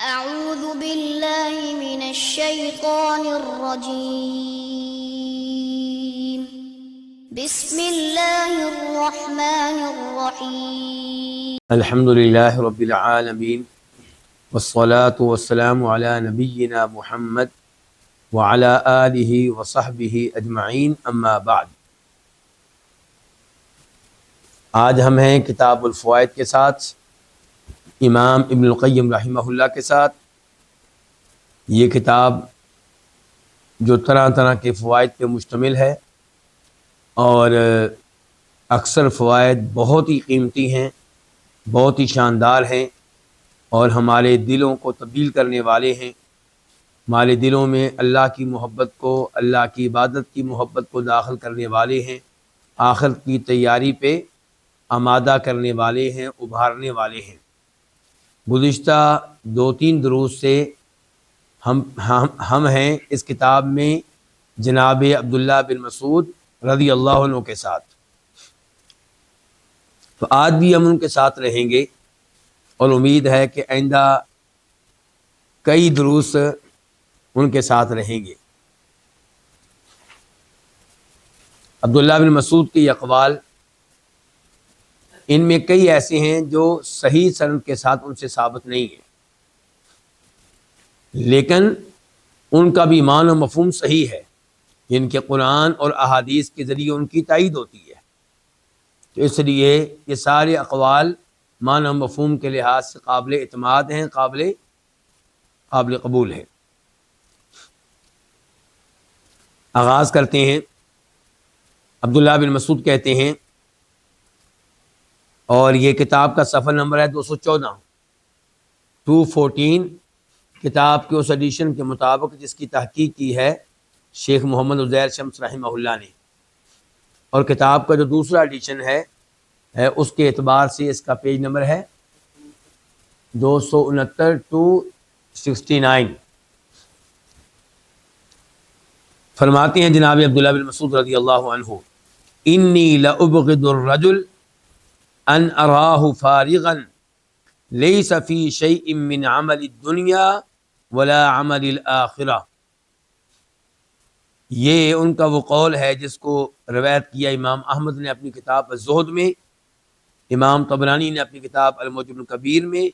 أعوذ بالله من الشيطان الرجيم بسم الله الرحمن الرحيم الحمد للہ رب العالمین والصلاة والسلام علی نبینا محمد وعلی آلہ وصحبہ اجمعین اما بعد۔ آج ہم ہیں کتاب الفوائد کے ساتھ، امام ابن القیم رحمہ اللہ کے ساتھ۔ یہ کتاب جو طرح طرح کے فوائد پہ مشتمل ہے اور اکثر فوائد بہت ہی قیمتی ہیں، بہت ہی شاندار ہیں اور ہمارے دلوں کو تبدیل کرنے والے ہیں، ہمارے دلوں میں اللہ کی محبت کو، اللہ کی عبادت کی محبت کو داخل کرنے والے ہیں، آخرت کی تیاری پہ آمادہ کرنے والے ہیں، ابھارنے والے ہیں۔ گزشتہ 2-3 دروس سے ہم ہیں اس کتاب میں جناب عبداللہ بن مسعود رضی اللہ عنہ کے ساتھ، تو آج بھی ہم ان کے ساتھ رہیں گے اور امید ہے کہ آئندہ کئی دروس ان کے ساتھ رہیں گے۔ عبداللہ بن مسعود کے اقوال، ان میں کئی ایسے ہیں جو صحیح سند کے ساتھ ان سے ثابت نہیں ہیں، لیکن ان کا بھی معنی و مفہوم صحیح ہے، جن کے قرآن اور احادیث کے ذریعے ان کی تائید ہوتی ہے، تو اس لیے یہ سارے اقوال معنی و مفہوم کے لحاظ سے قابل اعتماد ہیں، قابل قبول ہیں۔ آغاز کرتے ہیں۔ عبداللہ بن مسعود کہتے ہیں، اور یہ کتاب کا صفحہ نمبر ہے 214 کتاب کے اس ایڈیشن کے مطابق جس کی تحقیق کی ہے شیخ محمد عزیر شمس رحمہ اللہ نے، اور کتاب کا جو دوسرا ایڈیشن ہے اس کے اعتبار سے اس کا پیج نمبر ہے 269 فرماتے ہیں جناب عبداللہ بن مسعود رضی اللہ عنہ، انی لأبغض الرجل ان اراہ فارغا لیس فی شیء من عمل الدنیا ولا عمل الآخرہ۔ یہ ان کا وہ قول ہے جس کو روایت کیا امام احمد نے اپنی کتاب الزہد میں، امام طبرانی نے اپنی کتاب المعجم الکبیر میں،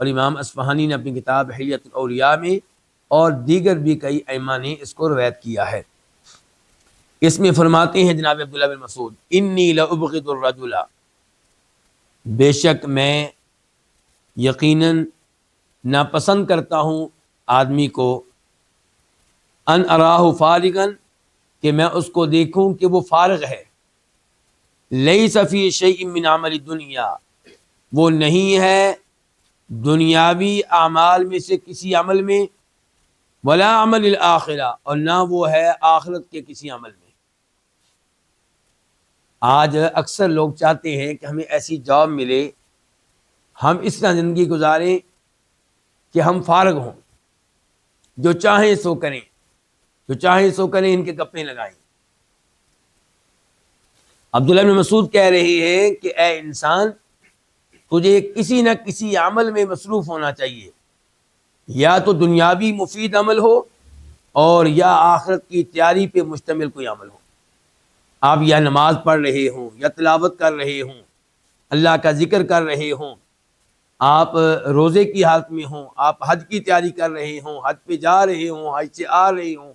اور امام اصفہانی نے اپنی کتاب حلیۃ الاولیاء میں، اور دیگر بھی کئی ائمہ نے اس کو روایت کیا ہے۔ اس میں فرماتے ہیں جناب عبداللہ بن مسعود، انی لأبغض الرجل، بے شک میں یقیناً ناپسند کرتا ہوں آدمی کو، ان اراہ فارغا، کہ میں اس کو دیکھوں کہ وہ فارغ ہے، لیس فی شیء من عمل الدنیا، وہ نہیں ہے دنیاوی اعمال میں سے کسی عمل میں، ولا عمل الآخرہ، اور نہ وہ ہے آخرت کے کسی عمل میں۔ آج اکثر لوگ چاہتے ہیں کہ ہمیں ایسی جاب ملے، ہم اس طرح زندگی گزاریں کہ ہم فارغ ہوں، جو چاہیں سو کریں، جو چاہیں سو کریں، ان کے گپیں لگائیں۔ عبداللہ بن مسعود کہہ رہے ہیں کہ اے انسان، تجھے کسی نہ کسی عمل میں مصروف ہونا چاہیے، یا تو دنیاوی مفید عمل ہو اور یا آخرت کی تیاری پہ مشتمل کوئی عمل ہو۔ آپ یا نماز پڑھ رہے ہوں، یا تلاوت کر رہے ہوں، اللہ کا ذکر کر رہے ہوں، آپ روزے کی حالت میں ہوں، آپ حج کی تیاری کر رہے ہوں، حج پہ جا رہے ہوں، حج سے آ رہے ہوں،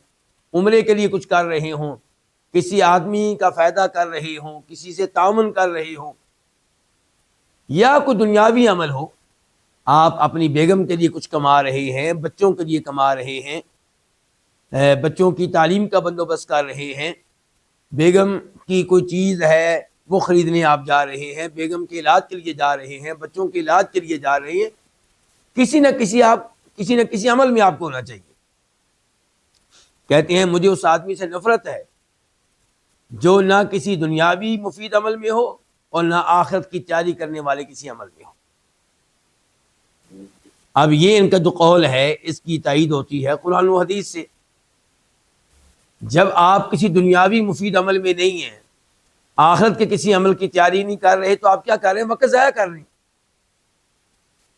عمرے کے لیے کچھ کر رہے ہوں، کسی آدمی کا فائدہ کر رہے ہوں، کسی سے تعاون کر رہے ہوں، یا کوئی دنیاوی عمل ہو، آپ اپنی بیگم کے لیے کچھ کما رہے ہیں، بچوں کے لیے کما رہے ہیں، بچوں کی تعلیم کا بندوبست کر رہے ہیں، بیگم کی کوئی چیز ہے وہ خریدنے آپ جا رہے ہیں، بیگم کے علاج کے لیے جا رہے ہیں، بچوں کے علاج کے لیے جا رہے ہیں، کسی نہ کسی عمل میں آپ کو ہونا چاہیے۔ کہتے ہیں مجھے اس آدمی سے نفرت ہے جو نہ کسی دنیاوی مفید عمل میں ہو اور نہ آخرت کی تیاری کرنے والے کسی عمل میں ہو۔ اب یہ ان کا جو قول ہے اس کی تائید ہوتی ہے قرآن و حدیث سے۔ جب آپ کسی دنیاوی مفید عمل میں نہیں ہیں، آخرت کے کسی عمل کی تیاری نہیں کر رہے، تو آپ کیا کر رہے ہیں؟ وقت ضائع کر رہے ہیں۔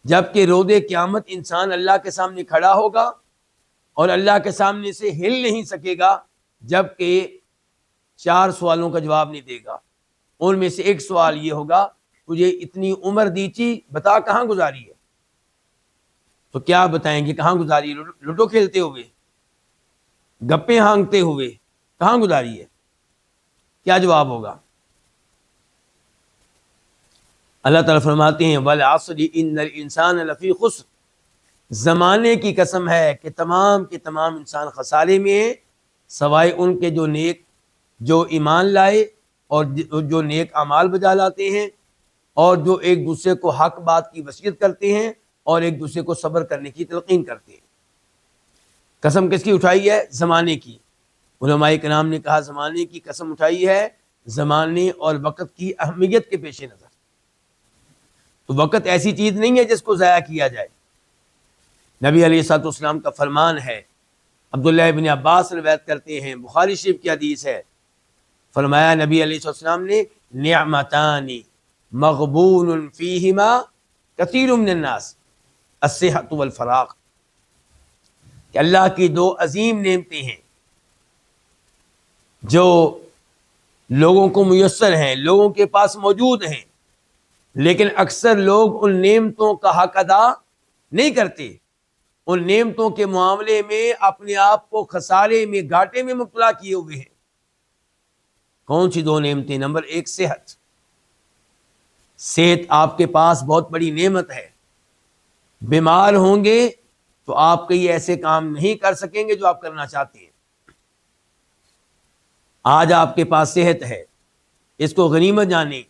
جبکہ روز قیامت انسان اللہ کے سامنے کھڑا ہوگا اور اللہ کے سامنے سے ہل نہیں سکے گا جبکہ 4 سوالوں کا جواب نہیں دے گا۔ ان میں سے ایک سوال یہ ہوگا، تجھے اتنی عمر دی تھی، بتا کہاں گزاری ہے؟ تو کیا بتائیں گے کہاں گزاری؟ لوڈو کھیلتے ہوئے، گپے ہانگتے ہوئے، کہاں گزاری ہے؟ کیا جواب ہوگا؟ اللہ تعالیٰ فرماتے ہیں وَالْعَصْرِ إِنَّ الْإِنسَانَ لَفِي خُسْرٍ، زمانے کی قسم ہے کہ تمام کے تمام انسان خسارے میں ہیں، سوائے ان کے جو ایمان لائے اور جو نیک اعمال بجا لاتے ہیں اور جو ایک دوسرے کو حق بات کی وصیت کرتے ہیں اور ایک دوسرے کو صبر کرنے کی تلقین کرتے ہیں۔ قسم کس کی اٹھائی ہے؟ زمانے کی۔ علماء کرام نے کہا زمانے کی قسم اٹھائی ہے زمانے اور وقت کی اہمیت کے پیش نظر۔ تو وقت ایسی چیز نہیں ہے جس کو ضائع کیا جائے۔ نبی علیہ الصلوۃ والسلام کا فرمان ہے، عبداللہ ابن عباس روایت کرتے ہیں، بخاری شریف کی حدیث ہے، فرمایا نبی علیہ الصلوۃ والسلام نے نعمتان مغبون فیہما کثیر من الناس الصحۃ والفراغ، کہ اللہ کی 2 عظیم نعمتیں ہیں جو لوگوں کو میسر ہیں، لوگوں کے پاس موجود ہیں، لیکن اکثر لوگ ان نعمتوں کا حق ادا نہیں کرتے، ان نعمتوں کے معاملے میں اپنے آپ کو خسارے میں، گھاٹے میں مبتلا کیے ہوئے ہیں۔ کون سی 2 نعمتیں؟ نمبر 1 صحت۔ صحت آپ کے پاس بہت بڑی نعمت ہے، بیمار ہوں گے تو آپ کئی ایسے کام نہیں کر سکیں گے جو آپ کرنا چاہتے ہیں۔ آج آپ کے پاس صحت ہے، اس کو غنیمت جانیں،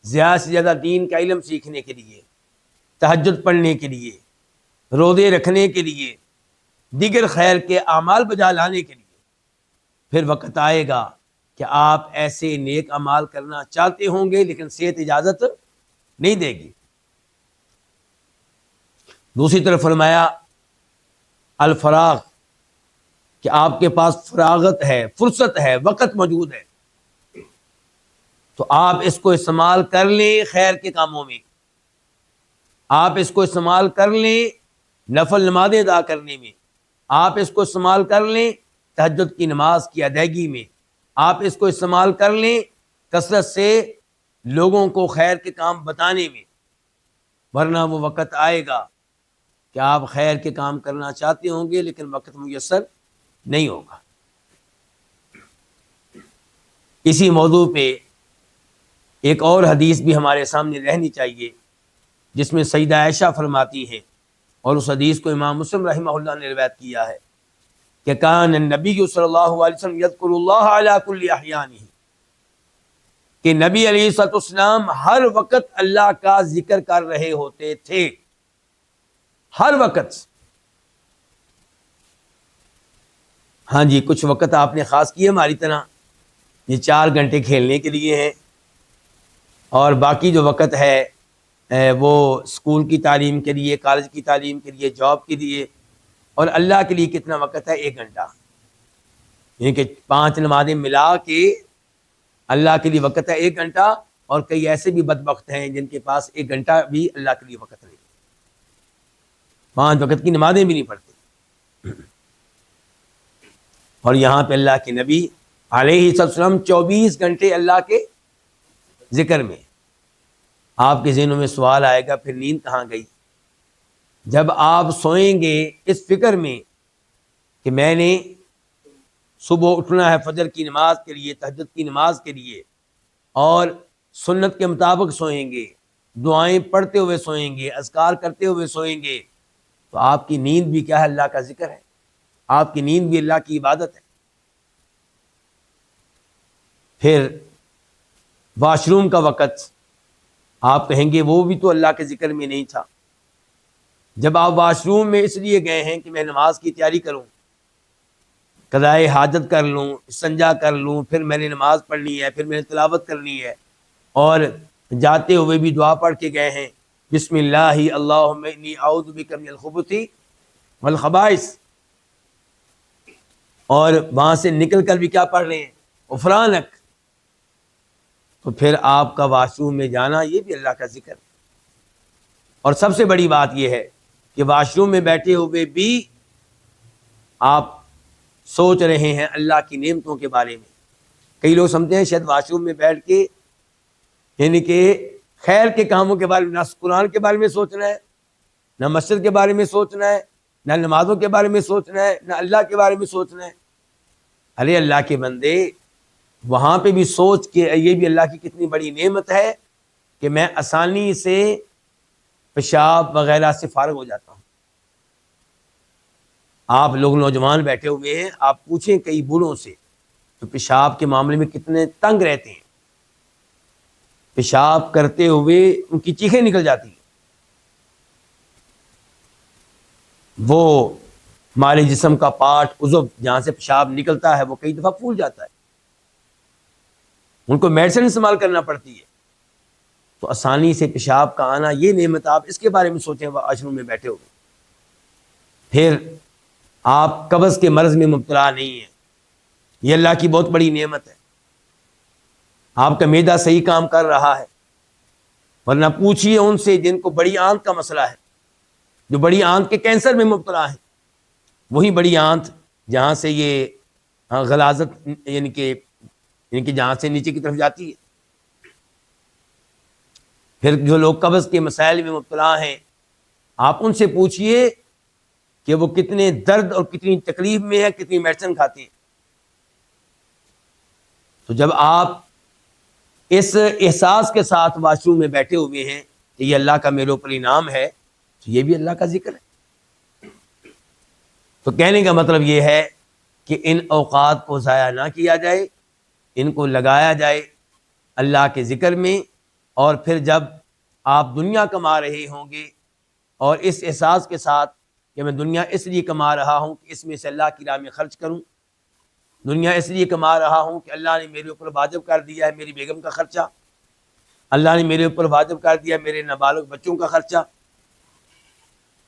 زیادہ سے زیادہ دین کا علم سیکھنے کے لیے، تہجد پڑھنے کے لیے، روزے رکھنے کے لیے، دیگر خیر کے اعمال بجا لانے کے لیے۔ پھر وقت آئے گا کہ آپ ایسے نیک اعمال کرنا چاہتے ہوں گے لیکن صحت اجازت نہیں دے گی۔ دوسری طرف فرمایا الفراغ، کہ آپ کے پاس فراغت ہے، فرصت ہے، وقت موجود ہے، تو آپ اس کو استعمال کر لیں خیر کے کاموں میں، آپ اس کو استعمال کر لیں نفل نمازیں ادا کرنے میں، آپ اس کو استعمال کر لیں تہجد کی نماز کی ادائیگی میں، آپ اس کو استعمال کر لیں کثرت سے لوگوں کو خیر کے کام بتانے میں، ورنہ وہ وقت آئے گا کہ آپ خیر کے کام کرنا چاہتے ہوں گے لیکن وقت میسر نہیں ہوگا۔ اسی موضوع پہ ایک اور حدیث بھی ہمارے سامنے رہنی چاہیے جس میں سیدہ عائشہ فرماتی ہیں، اور اس حدیث کو امام مسلم رحمہ اللہ نے روایت کیا ہے کہ کان النبی صلی اللہ علیہ وسلم یذکر اللہ علی کل احیانہ، کہ نبی علیہ الصلوۃ والسلام ہر وقت اللہ کا ذکر کر رہے ہوتے تھے، ہر وقت۔ ہاں جی، کچھ وقت آپ نے خاص کیے ہماری طرح، یہ 4 گھنٹے کھیلنے کے لیے ہیں، اور باقی جو وقت ہے وہ اسکول کی تعلیم کے لیے، کالج کی تعلیم کے لیے، جاب کے لیے، اور اللہ کے لیے کتنا وقت ہے؟ 1 گھنٹہ، یعنی کہ 5 نمازیں ملا کے اللہ کے لیے وقت ہے 1 گھنٹہ، اور کئی ایسے بھی بدبخت ہیں جن کے پاس 1 گھنٹہ بھی اللہ کے لیے وقت نہیں، 5 وقت کی نمازیں بھی نہیں پڑھتے۔ اور یہاں پہ اللہ کے نبی علیہ السلام 24 گھنٹے اللہ کے ذکر میں۔ آپ کے ذہنوں میں سوال آئے گا پھر نیند کہاں گئی؟ جب آپ سوئیں گے اس فکر میں کہ میں نے صبح اٹھنا ہے فجر کی نماز کے لیے، تہجد کی نماز کے لیے، اور سنت کے مطابق سوئیں گے، دعائیں پڑھتے ہوئے سوئیں گے، اذکار کرتے ہوئے سوئیں گے، تو آپ کی نیند بھی کیا ہے؟ اللہ کا ذکر ہے، آپ کی نیند بھی اللہ کی عبادت ہے۔ پھر واش روم کا وقت، آپ کہیں گے وہ بھی تو اللہ کے ذکر میں نہیں تھا۔ جب آپ واش روم میں اس لیے گئے ہیں کہ میں نماز کی تیاری کروں، قضائے حاجت کر لوں، استنجا کر لوں، پھر میں نے نماز پڑھنی ہے، پھر میں نے تلاوت کرنی ہے، اور جاتے ہوئے بھی دعا پڑھ کے گئے ہیں بسم اللہ اللہم انی اعوذ بک من الخبث والخبائث، اور وہاں سے نکل کر بھی کیا پڑھ رہے ہیں؟ غفرانک، تو پھر آپ کا واش روم میں جانا یہ بھی اللہ کا ذکر ہے۔ اور سب سے بڑی بات یہ ہے کہ واش روم میں بیٹھے ہوئے بھی آپ سوچ رہے ہیں اللہ کی نعمتوں کے بارے میں. کئی لوگ سمجھتے ہیں شاید واش روم میں بیٹھ کے یعنی کہ خیر کے کاموں کے بارے میں، نہ قرآن کے بارے میں سوچنا ہے، نہ مسجد کے بارے میں سوچنا ہے، نہ نمازوں کے بارے میں سوچنا ہے، نہ اللہ کے بارے میں سوچنا ہے. ارے اللہ کے بندے، وہاں پہ بھی سوچ کے یہ بھی اللہ کی کتنی بڑی نعمت ہے کہ میں آسانی سے پیشاب وغیرہ سے فارغ ہو جاتا ہوں. آپ لوگ نوجوان بیٹھے ہوئے ہیں، آپ پوچھیں کئی بوڑھوں سے تو پیشاب کے معاملے میں کتنے تنگ رہتے ہیں. پیشاب کرتے ہوئے ان کی چیخیں نکل جاتی ہیں. وہ ہمارے جسم کا پارٹ عضو جہاں سے پیشاب نکلتا ہے وہ کئی دفعہ پھول جاتا ہے، ان کو میڈیسن استعمال کرنا پڑتی ہے. تو آسانی سے پیشاب کا آنا یہ نعمت، آپ اس کے بارے میں سوچیں واش روم میں بیٹھے ہوئے. پھر آپ قبض کے مرض میں مبتلا نہیں ہیں، یہ اللہ کی بہت بڑی نعمت ہے. آپ کا معدہ صحیح کام کر رہا ہے. ورنہ پوچھئے ان سے جن کو بڑی آنت کا مسئلہ ہے، جو بڑی آنت کے کینسر میں مبتلا ہے. وہی بڑی آنت جہاں سے یہ غلاظت یعنی کہ جہاں سے نیچے کی طرف جاتی ہے. پھر جو لوگ قبض کے مسائل میں مبتلا ہیں، آپ ان سے پوچھئے کہ وہ کتنے درد اور کتنی تکلیف میں ہے، کتنی میڈیسن کھاتے ہیں. تو جب آپ اس احساس کے ساتھ واش روم میں بیٹھے ہوئے ہیں کہ یہ اللہ کا میرے اوپر انعام ہے، تو یہ بھی اللہ کا ذکر ہے. تو کہنے کا مطلب یہ ہے کہ ان اوقات کو ضائع نہ کیا جائے، ان کو لگایا جائے اللہ کے ذکر میں. اور پھر جب آپ دنیا کما رہے ہوں گے اور اس احساس کے ساتھ کہ میں دنیا اس لیے کما رہا ہوں کہ اس میں سے اللہ کی راہ میں خرچ کروں، دنیا اس لیے کما رہا ہوں کہ اللہ نے میرے اوپر واجب کر دیا ہے میری بیگم کا خرچہ، اللہ نے میرے اوپر واجب کر دیا میرے نابالغ بچوں کا خرچہ،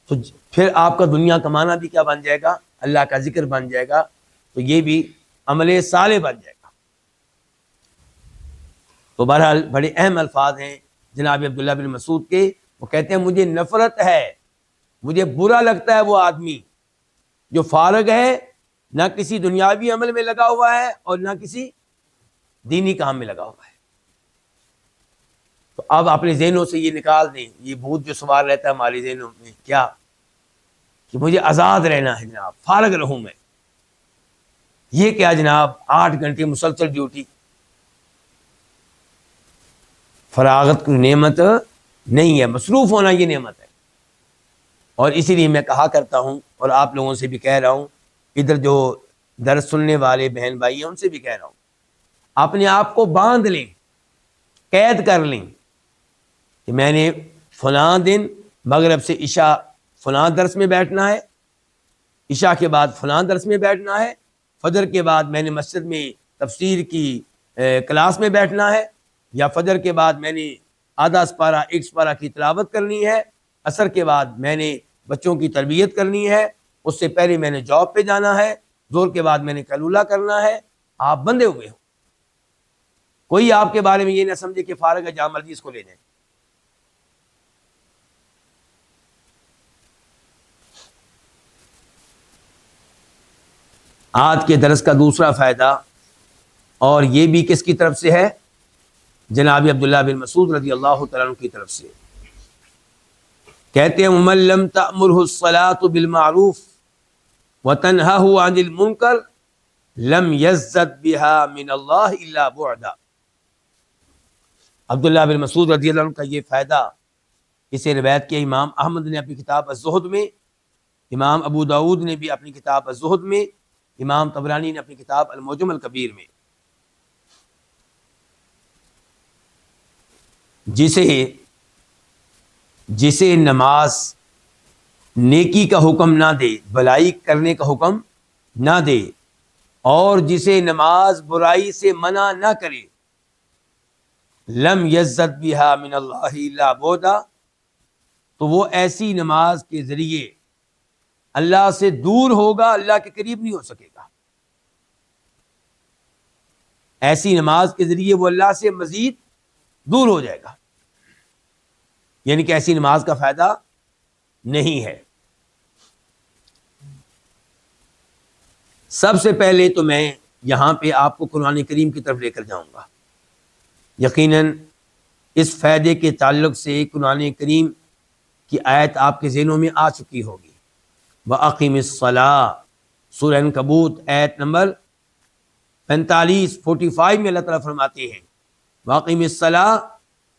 تو پھر آپ کا دنیا کمانا بھی کیا بن جائے گا؟ اللہ کا ذکر بن جائے گا. تو یہ بھی عمل صالح بن جائے گا. تو بہرحال بڑے اہم الفاظ ہیں جناب عبداللہ بن مسعود کے. وہ کہتے ہیں مجھے نفرت ہے، مجھے برا لگتا ہے وہ آدمی جو فارغ ہے، نہ کسی دنیاوی عمل میں لگا ہوا ہے اور نہ کسی دینی کام میں لگا ہوا ہے. تو اب اپنے ذہنوں سے یہ نکال دیں، یہ بھوت جو سوال رہتا ہے ہمارے ذہنوں میں، کیا کہ مجھے آزاد رہنا ہے جناب، فارغ رہوں میں. یہ کیا جناب 8 گھنٹے مسلسل ڈیوٹی، فراغت کی نعمت نہیں ہے، مصروف ہونا یہ نعمت ہے. اور اسی لیے میں کہا کرتا ہوں اور آپ لوگوں سے بھی کہہ رہا ہوں، ادھر جو درس سننے والے بہن بھائی ہیں ان سے بھی کہہ رہا ہوں، اپنے آپ کو باندھ لیں، قید کر لیں کہ میں نے فلاں دن مغرب سے عشاء فلاں درس میں بیٹھنا ہے، عشاء کے بعد فلاں درس میں بیٹھنا ہے، فجر کے بعد میں نے مسجد میں تفسیر کی کلاس میں بیٹھنا ہے، یا فجر کے بعد میں نے آدھا سپارہ 1 سپارہ کی تلاوت کرنی ہے، عصر کے بعد میں نے بچوں کی تربیت کرنی ہے، اس سے پہلے میں نے جاب پہ جانا ہے، ظہر کے بعد میں نے قیلولہ کرنا ہے. آپ بندھے ہوئے ہو. کوئی آپ کے بارے میں یہ نہ سمجھے کہ فارغ ہے جہاں مرضی اس کو لے جائیں. آج کے درس کا دوسرا فائدہ، اور یہ بھی کس کی طرف سے ہے؟ جناب عبداللہ بن مسعود رضی اللہ تعالیٰ عنہ کی طرف سے. کہتے ہیں وَمَن لَّمْ تَأْمُرْهُ الصَّلَاةُ بِالْمَعْرُوفِ وَتَنْهَهُ عَنِ الْمُنكَرِ لَمْ يَزَّدْ بِهَا مِنَ اللَّهِ إِلَّا بُعْدًا. عبداللہ بن مسعود رضی اللہ عنہ کا یہ فائدہ اسے روایت کیا امام احمد نے اپنی کتاب الزہد میں، امام ابو داود نے بھی اپنی کتاب الزہد میں، امام طبرانی نے اپنی کتاب المعجم الکبیر میں. جسے نماز نیکی کا حکم نہ دے، بھلائی کرنے کا حکم نہ دے، اور جسے نماز برائی سے منع نہ کرے، لم یزد بہا من اللہ الا بعدا، تو وہ ایسی نماز کے ذریعے اللہ سے دور ہوگا، اللہ کے قریب نہیں ہو سکے گا. ایسی نماز کے ذریعے وہ اللہ سے مزید دور ہو جائے گا. یعنی کہ ایسی نماز کا فائدہ نہیں ہے۔ سب سے پہلے تو میں یہاں پہ آپ کو قرآن کریم کی طرف لے کر جاؤں گا۔ یقیناً اس فائدے کے تعلق سے قرآن کریم کی آیت آپ کے ذہنوں میں آ چکی ہوگی۔ وَأَقِمِ الصَّلَاةَ، سورہ عنکبوت آیت نمبر 45 میں اللہ تعالیٰ فرماتے ہیں وَأَقِمِ الصَّلَاةَ،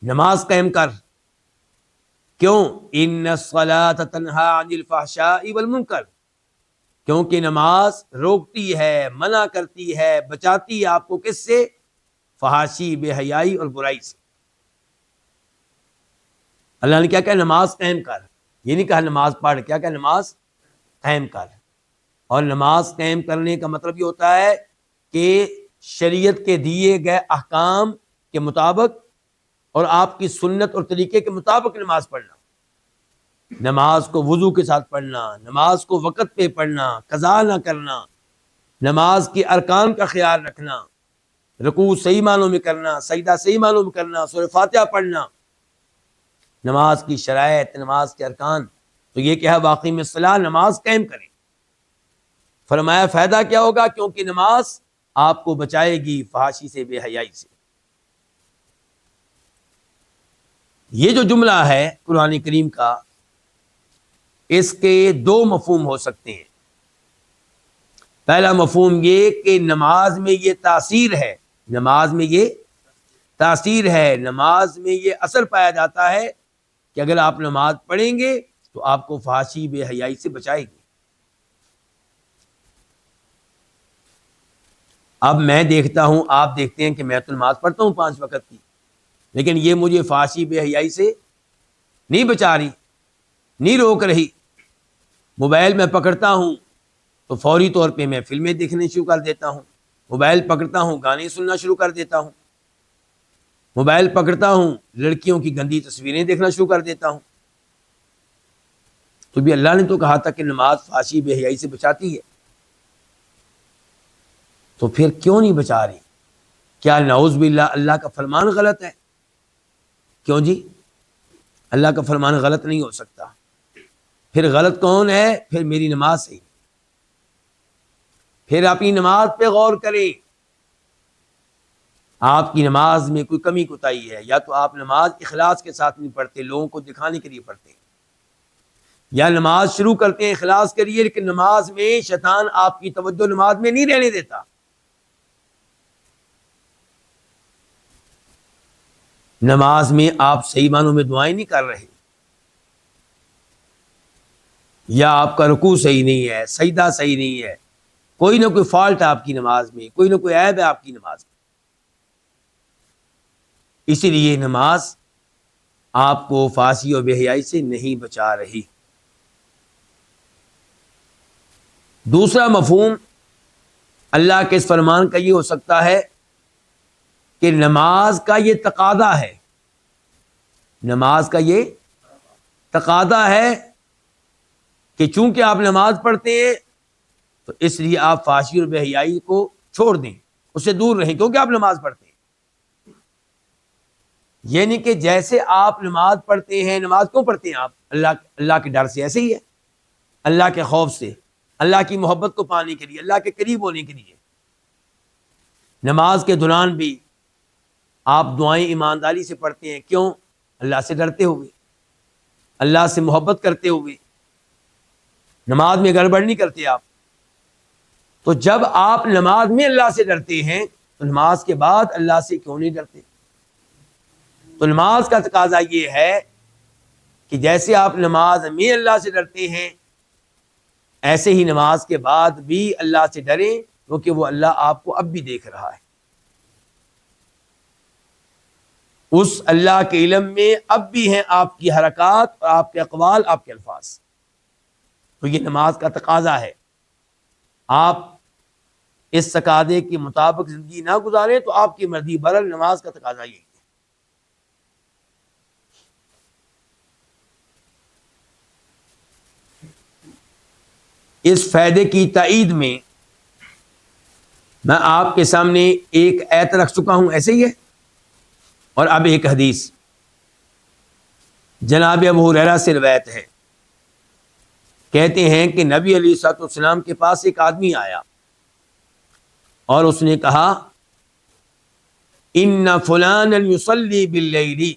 نماز قائم کر۔ کیوں؟ إِنَّ الصَّلَاةَ تَنْهَىٰ عَنِ الْفَحْشَاءِ وَالْمُنکَرِ، کیونکہ نماز روکتی ہے، منع کرتی ہے، بچاتی ہے آپ کو کس سے؟ فحاشی، بے حیائی اور برائی سے۔ اللہ نے کیا کہا؟ نماز قائم کر، یہ نہیں کہا نماز پڑھ، کیا کہا؟ نماز قائم کر۔ اور نماز قائم کرنے کا مطلب یہ ہوتا ہے کہ شریعت کے دیے گئے احکام کے مطابق اور آپ کی سنت اور طریقے کے مطابق نماز پڑھنا۔ نماز کو وضو کے ساتھ پڑھنا، نماز کو وقت پہ پڑھنا، قضا نہ کرنا، نماز کی ارکان کا خیال رکھنا، رکوع صحیح معنوں میں کرنا، سجدہ صحیح معنوں میں کرنا، سورہ فاتحہ پڑھنا، نماز کی شرائط، نماز کے ارکان۔ تو یہ کیا ہے؟ واقعی میں صلاح، نماز قائم کریں۔ فرمایا فائدہ کیا ہوگا؟ کیونکہ نماز آپ کو بچائے گی فحاشی سے، بے حیائی سے۔ یہ جو جملہ ہے قرآن کریم کا، اس کے دو مفہوم ہو سکتے ہیں۔ پہلا مفہوم یہ کہ نماز میں یہ تاثیر ہے، نماز میں یہ تاثیر ہے، نماز میں یہ اثر پایا جاتا ہے کہ اگر آپ نماز پڑھیں گے تو آپ کو فحاشی، بے حیائی سے بچائے گی۔ اب میں دیکھتا ہوں، آپ دیکھتے ہیں کہ میں تو نماز پڑھتا ہوں 5 وقت کی، لیکن یہ مجھے فحاشی، بے حیائی سے نہیں بچا رہی، نہیں روک رہی۔ موبائل میں پکڑتا ہوں تو فوری طور پہ میں فلمیں دیکھنے شروع کر دیتا ہوں، موبائل پکڑتا ہوں گانے سننا شروع کر دیتا ہوں، موبائل پکڑتا ہوں لڑکیوں کی گندی تصویریں دیکھنا شروع کر دیتا ہوں۔ تو بھی اللہ نے تو کہا تھا کہ نماز فحاشی، بے حیائی سے بچاتی ہے، تو پھر کیوں نہیں بچا رہی؟ کیا نعوذ باللہ اللہ کا فرمان غلط ہے؟ کیوں جی؟ اللہ کا فرمان غلط نہیں ہو سکتا۔ پھر غلط کون ہے؟ پھر میری نماز صحیح۔ پھر اپنی نماز پہ غور کریں، آپ کی نماز میں کوئی کمی کوتاہی ہے، یا تو آپ نماز اخلاص کے ساتھ نہیں پڑھتے، لوگوں کو دکھانے کے لیے پڑھتے ہیں، یا نماز شروع کرتے ہیں اخلاص کے لیے لیکن نماز میں شیطان آپ کی توجہ نماز میں نہیں رہنے دیتا۔ نماز میں آپ صحیح معنوں میں دعائیں نہیں کر رہے، یا آپ کا رکوع صحیح نہیں ہے، سجدہ صحیح نہیں ہے، کوئی نہ کوئی فالٹ ہے آپ کی نماز میں، کوئی نہ کوئی عیب ہے آپ کی نماز میں۔ اسی لیے نماز آپ کو فحاشی اور بے حیائی سے نہیں بچا رہی۔ دوسرا مفہوم اللہ کے اس فرمان کا یہ ہو سکتا ہے کہ نماز کا یہ تقاضا ہے، نماز کا یہ تقاضا ہے کہ چونکہ آپ نماز پڑھتے ہیں تو اس لیے آپ فحاشی اور بے حیائی کو چھوڑ دیں، اس سے دور رہیں، کیونکہ آپ نماز پڑھتے ہیں۔ یعنی کہ جیسے آپ نماز پڑھتے ہیں، نماز کیوں پڑھتے ہیں آپ؟ اللہ کے ڈر سے، ایسے ہی ہے، اللہ کے خوف سے، اللہ کی محبت کو پانے کے لیے، اللہ کے قریب ہونے کے لیے۔ نماز کے دوران بھی آپ دعائیں ایمانداری سے پڑھتے ہیں، کیوں؟ اللہ سے ڈرتے ہوئے، اللہ سے محبت کرتے ہوئے، نماز میں گڑبڑ نہیں کرتے آپ۔ تو جب آپ نماز میں اللہ سے ڈرتے ہیں تو نماز کے بعد اللہ سے کیوں نہیں ڈرتے؟ تو نماز کا تقاضا یہ ہے کہ جیسے آپ نماز میں اللہ سے ڈرتے ہیں ایسے ہی نماز کے بعد بھی اللہ سے ڈریں، کیونکہ وہ اللہ آپ کو اب بھی دیکھ رہا ہے۔ اس اللہ کے علم میں اب بھی ہیں آپ کی حرکات اور آپ کے اقوال، آپ کے الفاظ۔ تو یہ نماز کا تقاضا ہے۔ آپ اس تقاضے کے مطابق زندگی نہ گزاریں تو آپ کی مرضی برل، نماز کا تقاضا یہی ہے۔ اس فائدے کی تائید میں آپ کے سامنے ایک آیت رکھ چکا ہوں، ایسے ہی ہے، اور اب ایک حدیث۔ جناب ابو ہریرہ سے روایت ہے، کہتے ہیں کہ نبی علیہ الصلوۃ والسلام کے پاس ایک آدمی آیا اور اس نے کہا ان فلانا یصلی باللیل،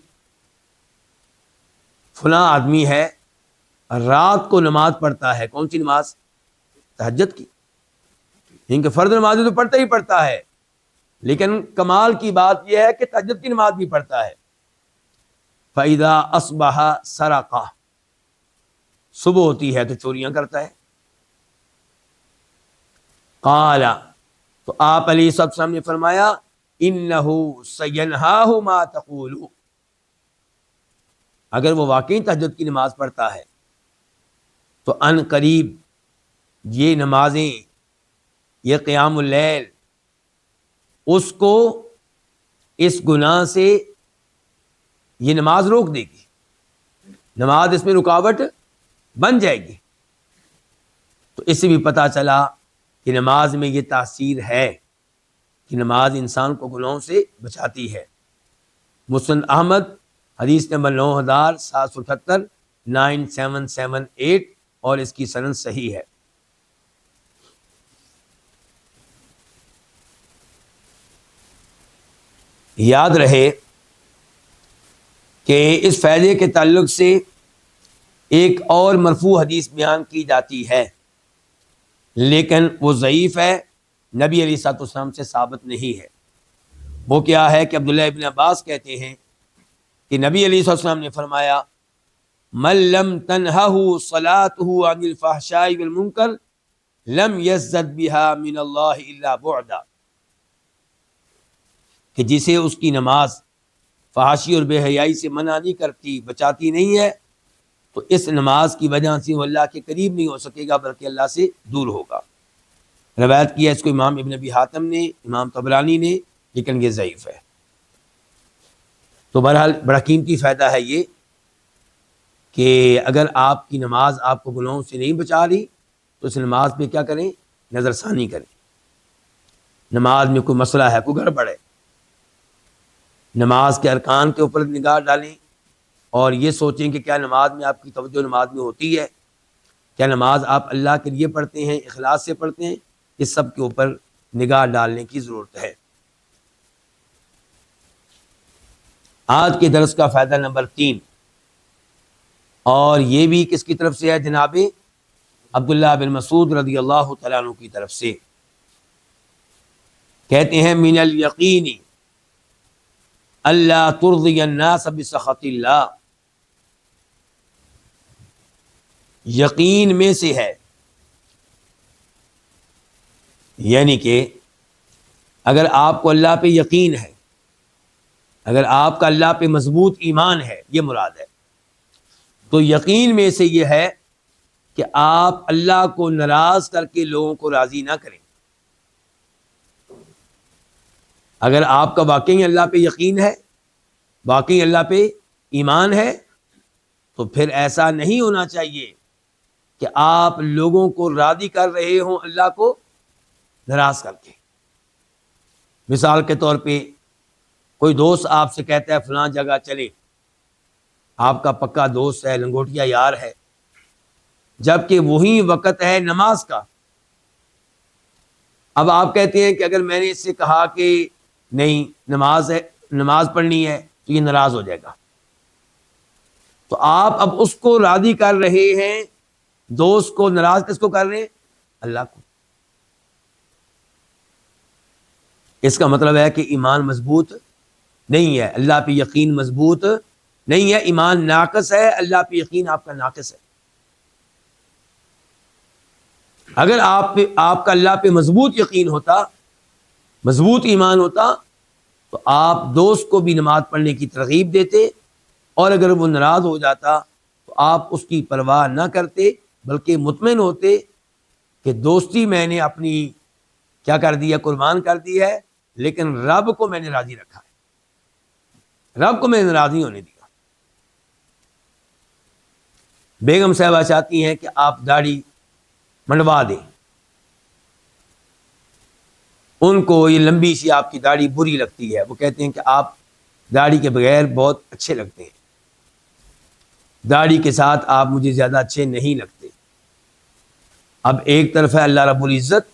فلاں آدمی ہے رات کو نماز پڑھتا ہے۔ کون سی نماز؟ تہجد کی، ان کے فرض نمازیں تو پڑھتا ہی پڑھتا ہے، لیکن کمال کی بات یہ ہے کہ تہجد کی نماز بھی پڑھتا ہے۔ فَإِذَا أَصْبَحَ سَرَقَ، صبح ہوتی ہے تو چوریاں کرتا ہے۔ قال، تو آپ علیہ السلام نے فرمایا إِنَّهُ سَيَنْهَاهُ مَا تَقُولُ، اگر وہ واقعی تہجد کی نماز پڑھتا ہے تو ان قریب یہ نمازیں، یہ قیام اللیل اس کو اس گناہ سے یہ نماز روک دے گی، نماز اس میں رکاوٹ بن جائے گی۔ تو اس سے بھی پتہ چلا کہ نماز میں یہ تاثیر ہے کہ نماز انسان کو گناہوں سے بچاتی ہے۔ مسند احمد حدیث نمبر 9778 9778، اور اس کی سند صحیح ہے۔ یاد رہے کہ اس فائدے کے تعلق سے ایک اور مرفوع حدیث بیان کی جاتی ہے، لیکن وہ ضعیف ہے، نبی علیہ الصلوۃ والسلام سے ثابت نہیں ہے۔ وہ کیا ہے کہ عبداللہ ابن عباس کہتے ہیں کہ نبی علیہ الصلوۃ والسلام نے فرمایا من لم تنہہ صلاتہ عن الفحشاء والمنکر لم یزدد بها من اللہ الا بعدا، کہ جسے اس کی نماز فحاشی اور بے حیائی سے منع نہیں کرتی، بچاتی نہیں ہے، تو اس نماز کی وجہ سے وہ اللہ کے قریب نہیں ہو سکے گا بلکہ اللہ سے دور ہوگا۔ روایت کیا اس کو امام ابن ابی حاتم نے، امام طبرانی نے، لیکن یہ ضعیف ہے۔ تو بہرحال بڑا قیمتی فائدہ ہے یہ کہ اگر آپ کی نماز آپ کو گناہوں سے نہیں بچا رہی تو اس نماز پہ کیا کریں؟ نظر ثانی کریں۔ نماز میں کوئی مسئلہ ہے، کوئی گڑبڑ ہے، نماز کے ارکان کے اوپر نگاہ ڈالیں اور یہ سوچیں کہ کیا نماز میں آپ کی توجہ نماز میں ہوتی ہے، کیا نماز آپ اللہ کے لیے پڑھتے ہیں، اخلاص سے پڑھتے ہیں، اس سب کے اوپر نگاہ ڈالنے کی ضرورت ہے۔ آج کے درس کا فائدہ نمبر 3، اور یہ بھی کس کی طرف سے ہے؟ جناب عبداللہ بن مسعود رضی اللہ تعالیٰ عنہ کی طرف سے، کہتے ہیں من الیقین اللہ ترضی الناس بسخط اللہ، یقین میں سے ہے، یعنی کہ اگر آپ کو اللہ پہ یقین ہے، اگر آپ کا اللہ پہ مضبوط ایمان ہے، یہ مراد ہے، تو یقین میں سے یہ ہے کہ آپ اللہ کو ناراض کر کے لوگوں کو راضی نہ کریں۔ اگر آپ کا واقعی اللہ پہ یقین ہے، واقعی اللہ پہ ایمان ہے، تو پھر ایسا نہیں ہونا چاہیے کہ آپ لوگوں کو راضی کر رہے ہوں اللہ کو ناراض کر کے۔ مثال کے طور پہ کوئی دوست آپ سے کہتا ہے فلاں جگہ چلے، آپ کا پکا دوست ہے، لنگوٹیا یار ہے، جبکہ وہی وقت ہے نماز کا۔ اب آپ کہتے ہیں کہ اگر میں نے اس سے کہا کہ نہیں نماز ہے، نماز پڑھنی ہے، تو یہ ناراض ہو جائے گا، تو آپ اب اس کو راضی کر رہے ہیں، دوست کو ناراض کس کو کر رہے ہیں؟ اللہ کو۔ اس کا مطلب ہے کہ ایمان مضبوط نہیں ہے، اللہ پہ یقین مضبوط نہیں ہے، ایمان ناقص ہے، اللہ پہ یقین آپ کا ناقص ہے۔ اگر آپ کا اللہ پہ مضبوط یقین ہوتا، مضبوط ایمان ہوتا، تو آپ دوست کو بھی نماز پڑھنے کی ترغیب دیتے، اور اگر وہ ناراض ہو جاتا تو آپ اس کی پرواہ نہ کرتے، بلکہ مطمئن ہوتے کہ دوستی میں نے اپنی کیا کر دیا؟ قربان کر دی ہے، لیکن رب کو میں نے راضی رکھا ہے، رب کو میں نے راضی ہونے دیا۔ بیگم صاحبہ چاہتی ہیں کہ آپ داڑھی منڈوا دیں، ان کو یہ لمبی سی آپ کی داڑھی بری لگتی ہے، وہ کہتے ہیں کہ آپ داڑھی کے بغیر بہت اچھے لگتے ہیں۔ داڑھی کے ساتھ آپ مجھے زیادہ اچھے نہیں لگتے۔ اب ایک طرف ہے اللہ رب العزت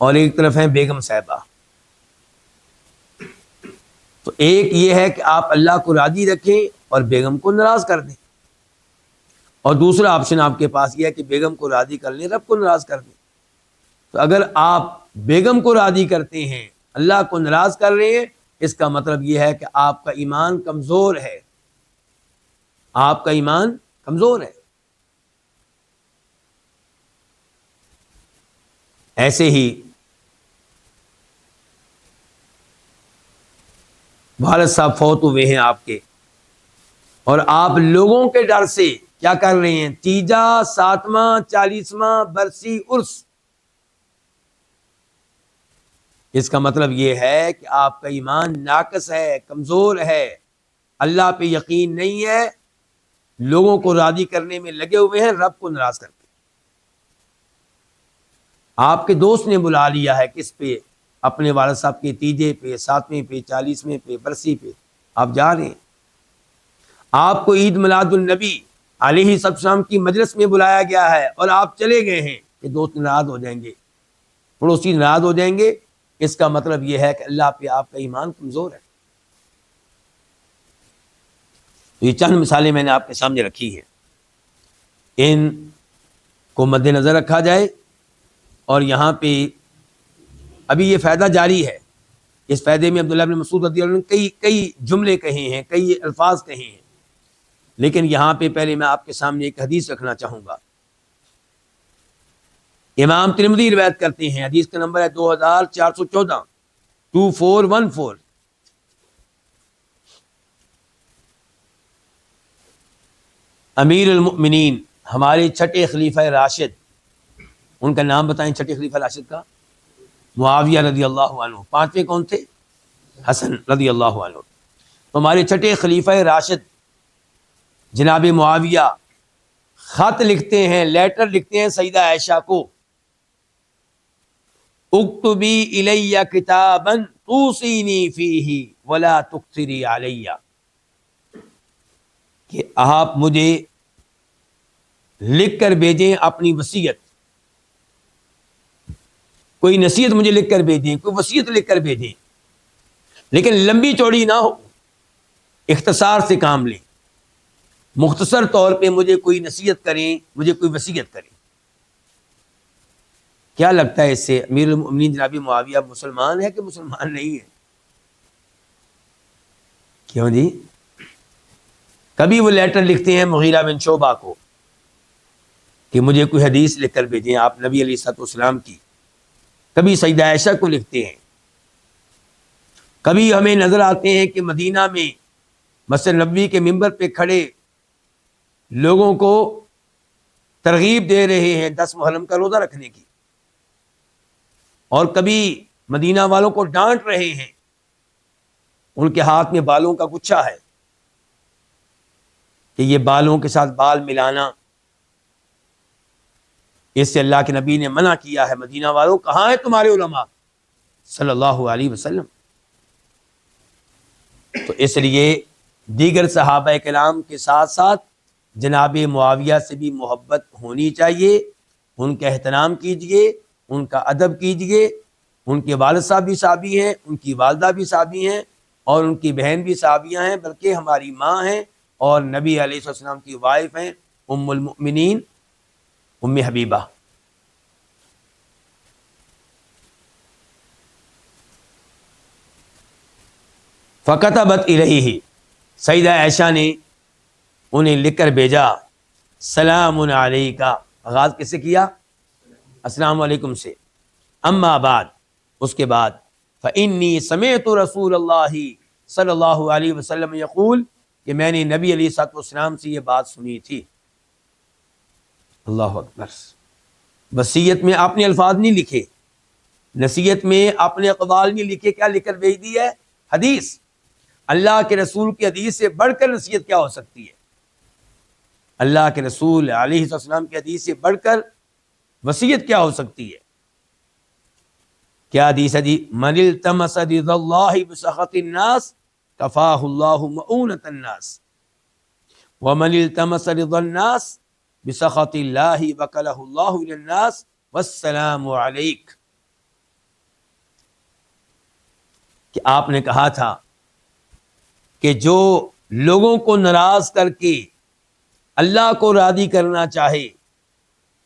اور ایک طرف ہے بیگم صاحبہ۔ تو ایک یہ ہے کہ آپ اللہ کو راضی رکھیں اور بیگم کو ناراض کر دیں، اور دوسرا آپشن آپ کے پاس یہ ہے کہ بیگم کو راضی کر لیں، رب کو ناراض کر دیں۔ تو اگر آپ بیگم کو راضی کرتے ہیں، اللہ کو ناراض کر رہے ہیں، اس کا مطلب یہ ہے کہ آپ کا ایمان کمزور ہے، آپ کا ایمان کمزور ہے۔ ایسے ہی والد صاحب فوت ہوئے ہیں آپ کے، اور آپ لوگوں کے ڈر سے کیا کر رہے ہیں؟ تیجا، 7واں، 40واں برسی عرس۔ اس کا مطلب یہ ہے کہ آپ کا ایمان ناقص ہے، کمزور ہے، اللہ پہ یقین نہیں ہے، لوگوں کو راضی کرنے میں لگے ہوئے ہیں، رب کو ناراض کر کے۔ آپ کے دوست نے بلا لیا ہے کس پہ؟ اپنے والد صاحب کے تیجے پہ، 7ویں پہ، 40ویں پہ، برسی پہ آپ جا رہے ہیں۔ آپ کو عید میلاد النبی علیہ السلام کی مجلس میں بلایا گیا ہے اور آپ چلے گئے ہیں، کہ دوست ناراض ہو جائیں گے، پڑوسی ناراض ہو جائیں گے۔ اس کا مطلب یہ ہے کہ اللہ پہ آپ کا ایمان کمزور ہے۔ تو یہ چند مثالیں میں نے آپ کے سامنے رکھی ہیں، ان کو مد نظر رکھا جائے۔ اور یہاں پہ ابھی یہ فائدہ جاری ہے، اس فائدے میں عبداللہ بن مسعود رضی اللہ عنہ نے کئی جملے کہے ہیں، کئی الفاظ کہے ہیں، لیکن یہاں پہ پہلے میں آپ کے سامنے ایک حدیث رکھنا چاہوں گا۔ امام ترمذی روایت کرتے ہیں، حدیث کا نمبر ہے 2414، 2414۔ امیر المؤمنین ہمارے چھٹے خلیفہ راشد، ان کا نام بتائیں چھٹے خلیفہ راشد کا؟ معاویہ رضی اللہ عنہ۔ 5ویں کون تھے؟ حسن رضی اللہ عنہ۔ تو ہمارے چھٹے خلیفہ راشد جناب معاویہ خط لکھتے ہیں، لیٹر لکھتے ہیں سیدہ عائشہ کو، اکتبی الی کتابا توصینی فیہ ولا تکثری علی، کہ آپ مجھے لکھ کر بھیجیں اپنی وصیت، کوئی نصیحت مجھے لکھ کر بھیجیں، کوئی وصیت لکھ کر بھیجیں، لیکن لمبی چوڑی نہ ہو، اختصار سے کام لیں، مختصر طور پہ مجھے کوئی نصیحت کریں، مجھے کوئی وصیت کریں۔ کیا لگتا ہے اس سے امیر المؤمنین جناب معاویہ مسلمان ہے کہ مسلمان نہیں ہے؟ کیوں جی؟ کبھی وہ لیٹر لکھتے ہیں مغیرہ بن شعبہ کو کہ مجھے کوئی حدیث لکھ کر بھیجیں آپ نبی علیہ الصلوۃ والسلام کی، کبھی سیدہ عائشہ کو لکھتے ہیں، کبھی ہمیں نظر آتے ہیں کہ مدینہ میں مسجد نبوی کے ممبر پہ کھڑے لوگوں کو ترغیب دے رہے ہیں 10 محرم کا روزہ رکھنے کی، اور کبھی مدینہ والوں کو ڈانٹ رہے ہیں، ان کے ہاتھ میں بالوں کا گچھا ہے کہ یہ بالوں کے ساتھ بال ملانا، اس سے اللہ کے نبی نے منع کیا ہے۔ مدینہ والوں کہاں ہیں تمہارے علماء صلی اللہ علیہ وسلم؟ تو اس لیے دیگر صحابہ کرام کے ساتھ ساتھ جناب معاویہ سے بھی محبت ہونی چاہیے، ان کا احترام کیجئے، ان کا ادب کیجئے۔ ان کے والد صاحب بھی صحابی ہیں، ان کی والدہ بھی صحابی ہیں، اور ان کی بہن بھی صحابیہ ہیں، بلکہ ہماری ماں ہیں اور نبی علیہ السلام کی وائف ہیں ام المؤمنین ام حبیبہ۔ فکتبت الیہ، سیدہ عائشہ نے انہیں لکھ کر بھیجا، سلام علیکہ، آغاز کس سے کیا؟ السلام علیکم سے۔ اما بعد، اس کے بعد، فإنی سمعت رسول اللہ صلی اللہ علیہ وسلم یقول، کہ میں نے نبی علیہ الصلوۃ والسلام سے یہ بات سنی تھی۔ اللہ اکبر۔ وصیت میں آپ نے الفاظ نہیں لکھے، نصیحت میں آپ نے اقوال نہیں لکھے، کیا لکھ کر بھیج دی ہے؟ حدیث۔ اللہ کے رسول کی حدیث سے بڑھ کر نصیحت کیا ہو سکتی ہے؟ اللہ کے رسول علیہ السلام کی حدیث سے بڑھ کر وصیت کیا ہو سکتی ہے؟ کیا حدیث ہے جی؟ من التمس رضا اللہ بسخط الناس کفاہ اللہ مؤونۃ الناس، ومن التمس رضا الناس بسخط اللہ وکلہ اللہ الی الناس والسلام علیک. کہ آپ نے کہا تھا کہ جو لوگوں کو ناراض کر کے اللہ کو راضی کرنا چاہے،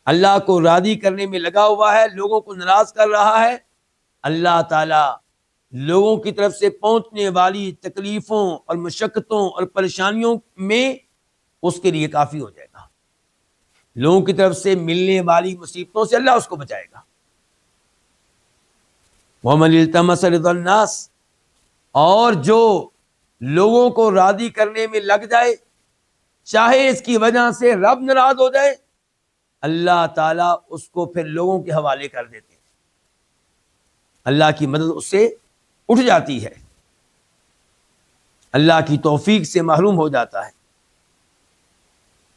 اللہ کو راضی کرنے میں لگا ہوا ہے، لوگوں کو ناراض کر رہا ہے، اللہ تعالی لوگوں کی طرف سے پہنچنے والی تکلیفوں اور مشقتوں اور پریشانیوں میں اس کے لیے کافی ہو جائے گا. لوگوں کی طرف سے ملنے والی مصیبتوں سے اللہ اس کو بچائے گا. وَمَنِ الْتَمَسَ رِضَا النَّاسِ، اور جو لوگوں کو راضی کرنے میں لگ جائے، چاہے اس کی وجہ سے رب ناراض ہو جائے، اللہ تعالیٰ اس کو پھر لوگوں کے حوالے کر دیتے ہیں. اللہ کی مدد اس سے اٹھ جاتی ہے، اللہ کی توفیق سے محروم ہو جاتا ہے.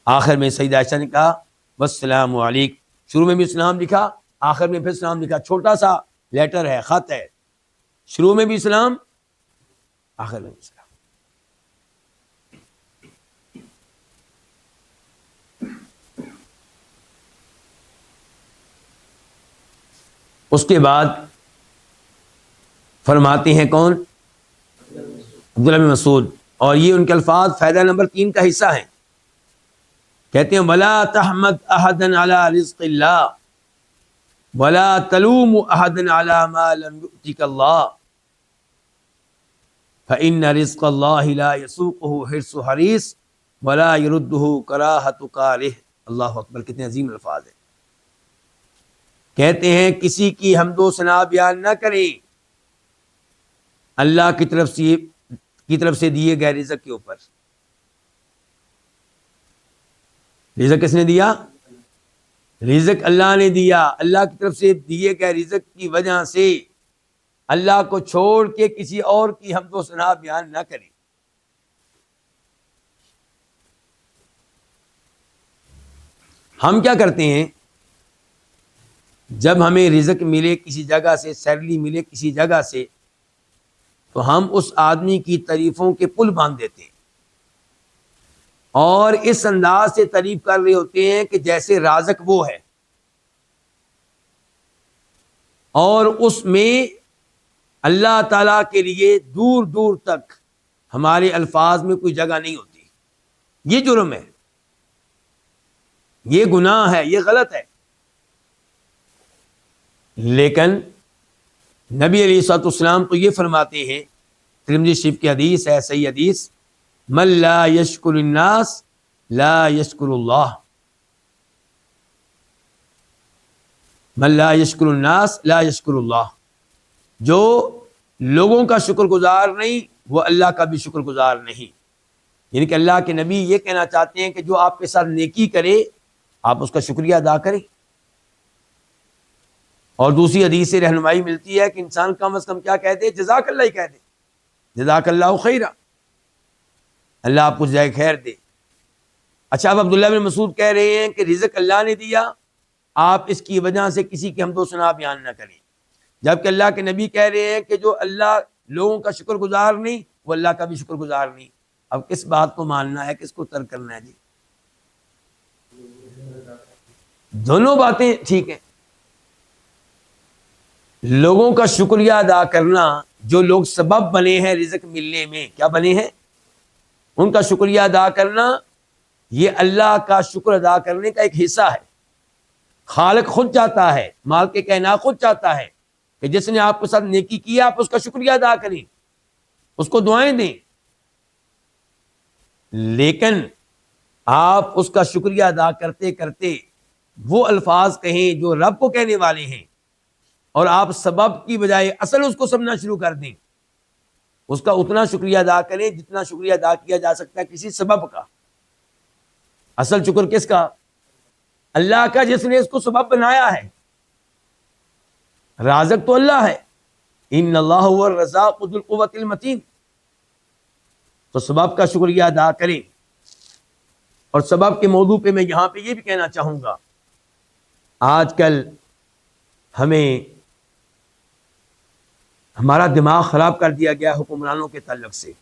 آخر میں سیدہ عائشہ نے کہا والسلام علیک. شروع میں بھی اسلام لکھا، آخر میں پھر اسلام لکھا. چھوٹا سا لیٹر ہے، خط ہے. شروع میں بھی اسلام، آخر میں بھی اسلام. اس کے بعد فرماتے ہیں کون؟ عبداللہ بن مسعود. اور یہ ان کے الفاظ فائدہ نمبر 3 کا حصہ ہیں. کہتے ہیں وَلَا تَحْمَدْ أَحَدًا عَلَىٰ رِزْقِ اللَّهِ وَلَا تَلُومُ أَحَدًا عَلَىٰ مَا لَمْ يُؤْتِكَ اللَّهُ فَإِنَّ رِزْقَ اللَّهِ لَا يَسُوقُهُ حِرْصُ حَرِيصٍ وَلَا يَرُدُّهُ كَرَاهَةُ كَارِهٍ. اللہ اکبر، کتنے عظیم الفاظ ہیں. کہتے ہیں کسی کی حمد و ثنا بیان نہ کریں اللہ کی طرف سے دیے گئے رزق کے اوپر. رزق کس نے دیا؟ رزق اللہ نے دیا. اللہ کی طرف سے دیے گئے رزق کی وجہ سے اللہ کو چھوڑ کے کسی اور کی حمد و ثنا بیان نہ کریں. ہم کیا کرتے ہیں؟ جب ہمیں رزق ملے کسی جگہ سے، سیلری ملے کسی جگہ سے، تو ہم اس آدمی کی تعریفوں کے پل باندھ دیتے ہیں اور اس انداز سے تعریف کر رہے ہوتے ہیں کہ جیسے رازق وہ ہے، اور اس میں اللہ تعالی کے لیے دور دور تک ہمارے الفاظ میں کوئی جگہ نہیں ہوتی. یہ جرم ہے، یہ گناہ ہے، یہ غلط ہے. لیکن نبی علیہ الصلوۃ والسلام تو یہ فرماتے ہیں، ترمذی شریف کی حدیث ہے، صحیح حدیث، من لا یشکر الناس لا یشکر اللہ. من لا یشکر الناس لا یشکر اللہ. جو لوگوں کا شکر گزار نہیں، وہ اللہ کا بھی شکر گزار نہیں. یعنی کہ اللہ کے نبی یہ کہنا چاہتے ہیں کہ جو آپ کے ساتھ نیکی کرے، آپ اس کا شکریہ ادا کریں. اور دوسری حدیث سے رہنمائی ملتی ہے کہ انسان کم از کم کیا کہہ دے؟ جزاک اللہ ہی کہہ دے. جزاک اللہ خیرا، اللہ آپ کو جزائے خیر دے. اچھا، اب عبداللہ بن مسعود کہہ رہے ہیں کہ رزق اللہ نے دیا، آپ اس کی وجہ سے کسی کی حمد و ثنا بیان نہ کریں. جبکہ اللہ کے نبی کہہ رہے ہیں کہ جو اللہ لوگوں کا شکر گزار نہیں، وہ اللہ کا بھی شکر گزار نہیں. اب کس بات کو ماننا ہے، کس کو ترک کرنا ہے؟ جی دونوں باتیں ٹھیک ہیں. لوگوں کا شکریہ ادا کرنا، جو لوگ سبب بنے ہیں رزق ملنے میں، کیا بنے ہیں؟ ان کا شکریہ ادا کرنا، یہ اللہ کا شکر ادا کرنے کا ایک حصہ ہے. خالق خود چاہتا ہے، مالک کے کائنات خود چاہتا ہے کہ جس نے آپ کے ساتھ نیکی کی، آپ اس کا شکریہ ادا کریں، اس کو دعائیں دیں. لیکن آپ اس کا شکریہ ادا کرتے کرتے وہ الفاظ کہیں جو رب کو کہنے والے ہیں، اور آپ سبب کی بجائے اصل اس کو سمجھنا شروع کر دیں. اس کا اتنا شکریہ ادا کریں جتنا شکریہ ادا کیا جا سکتا ہے کسی سبب کا. اصل شکر کس کا؟ اللہ کا، جس نے اس کو سبب بنایا ہے. رازق تو اللہ ہے، ان اللہ هو الرزاق ذو القوۃ المتین. تو سبب کا شکریہ ادا کریں. اور سبب کے موضوع پہ میں یہاں پہ یہ بھی کہنا چاہوں گا، آج کل ہمارا دماغ خراب کر دیا گیا حکمرانوں کے تعلق سے.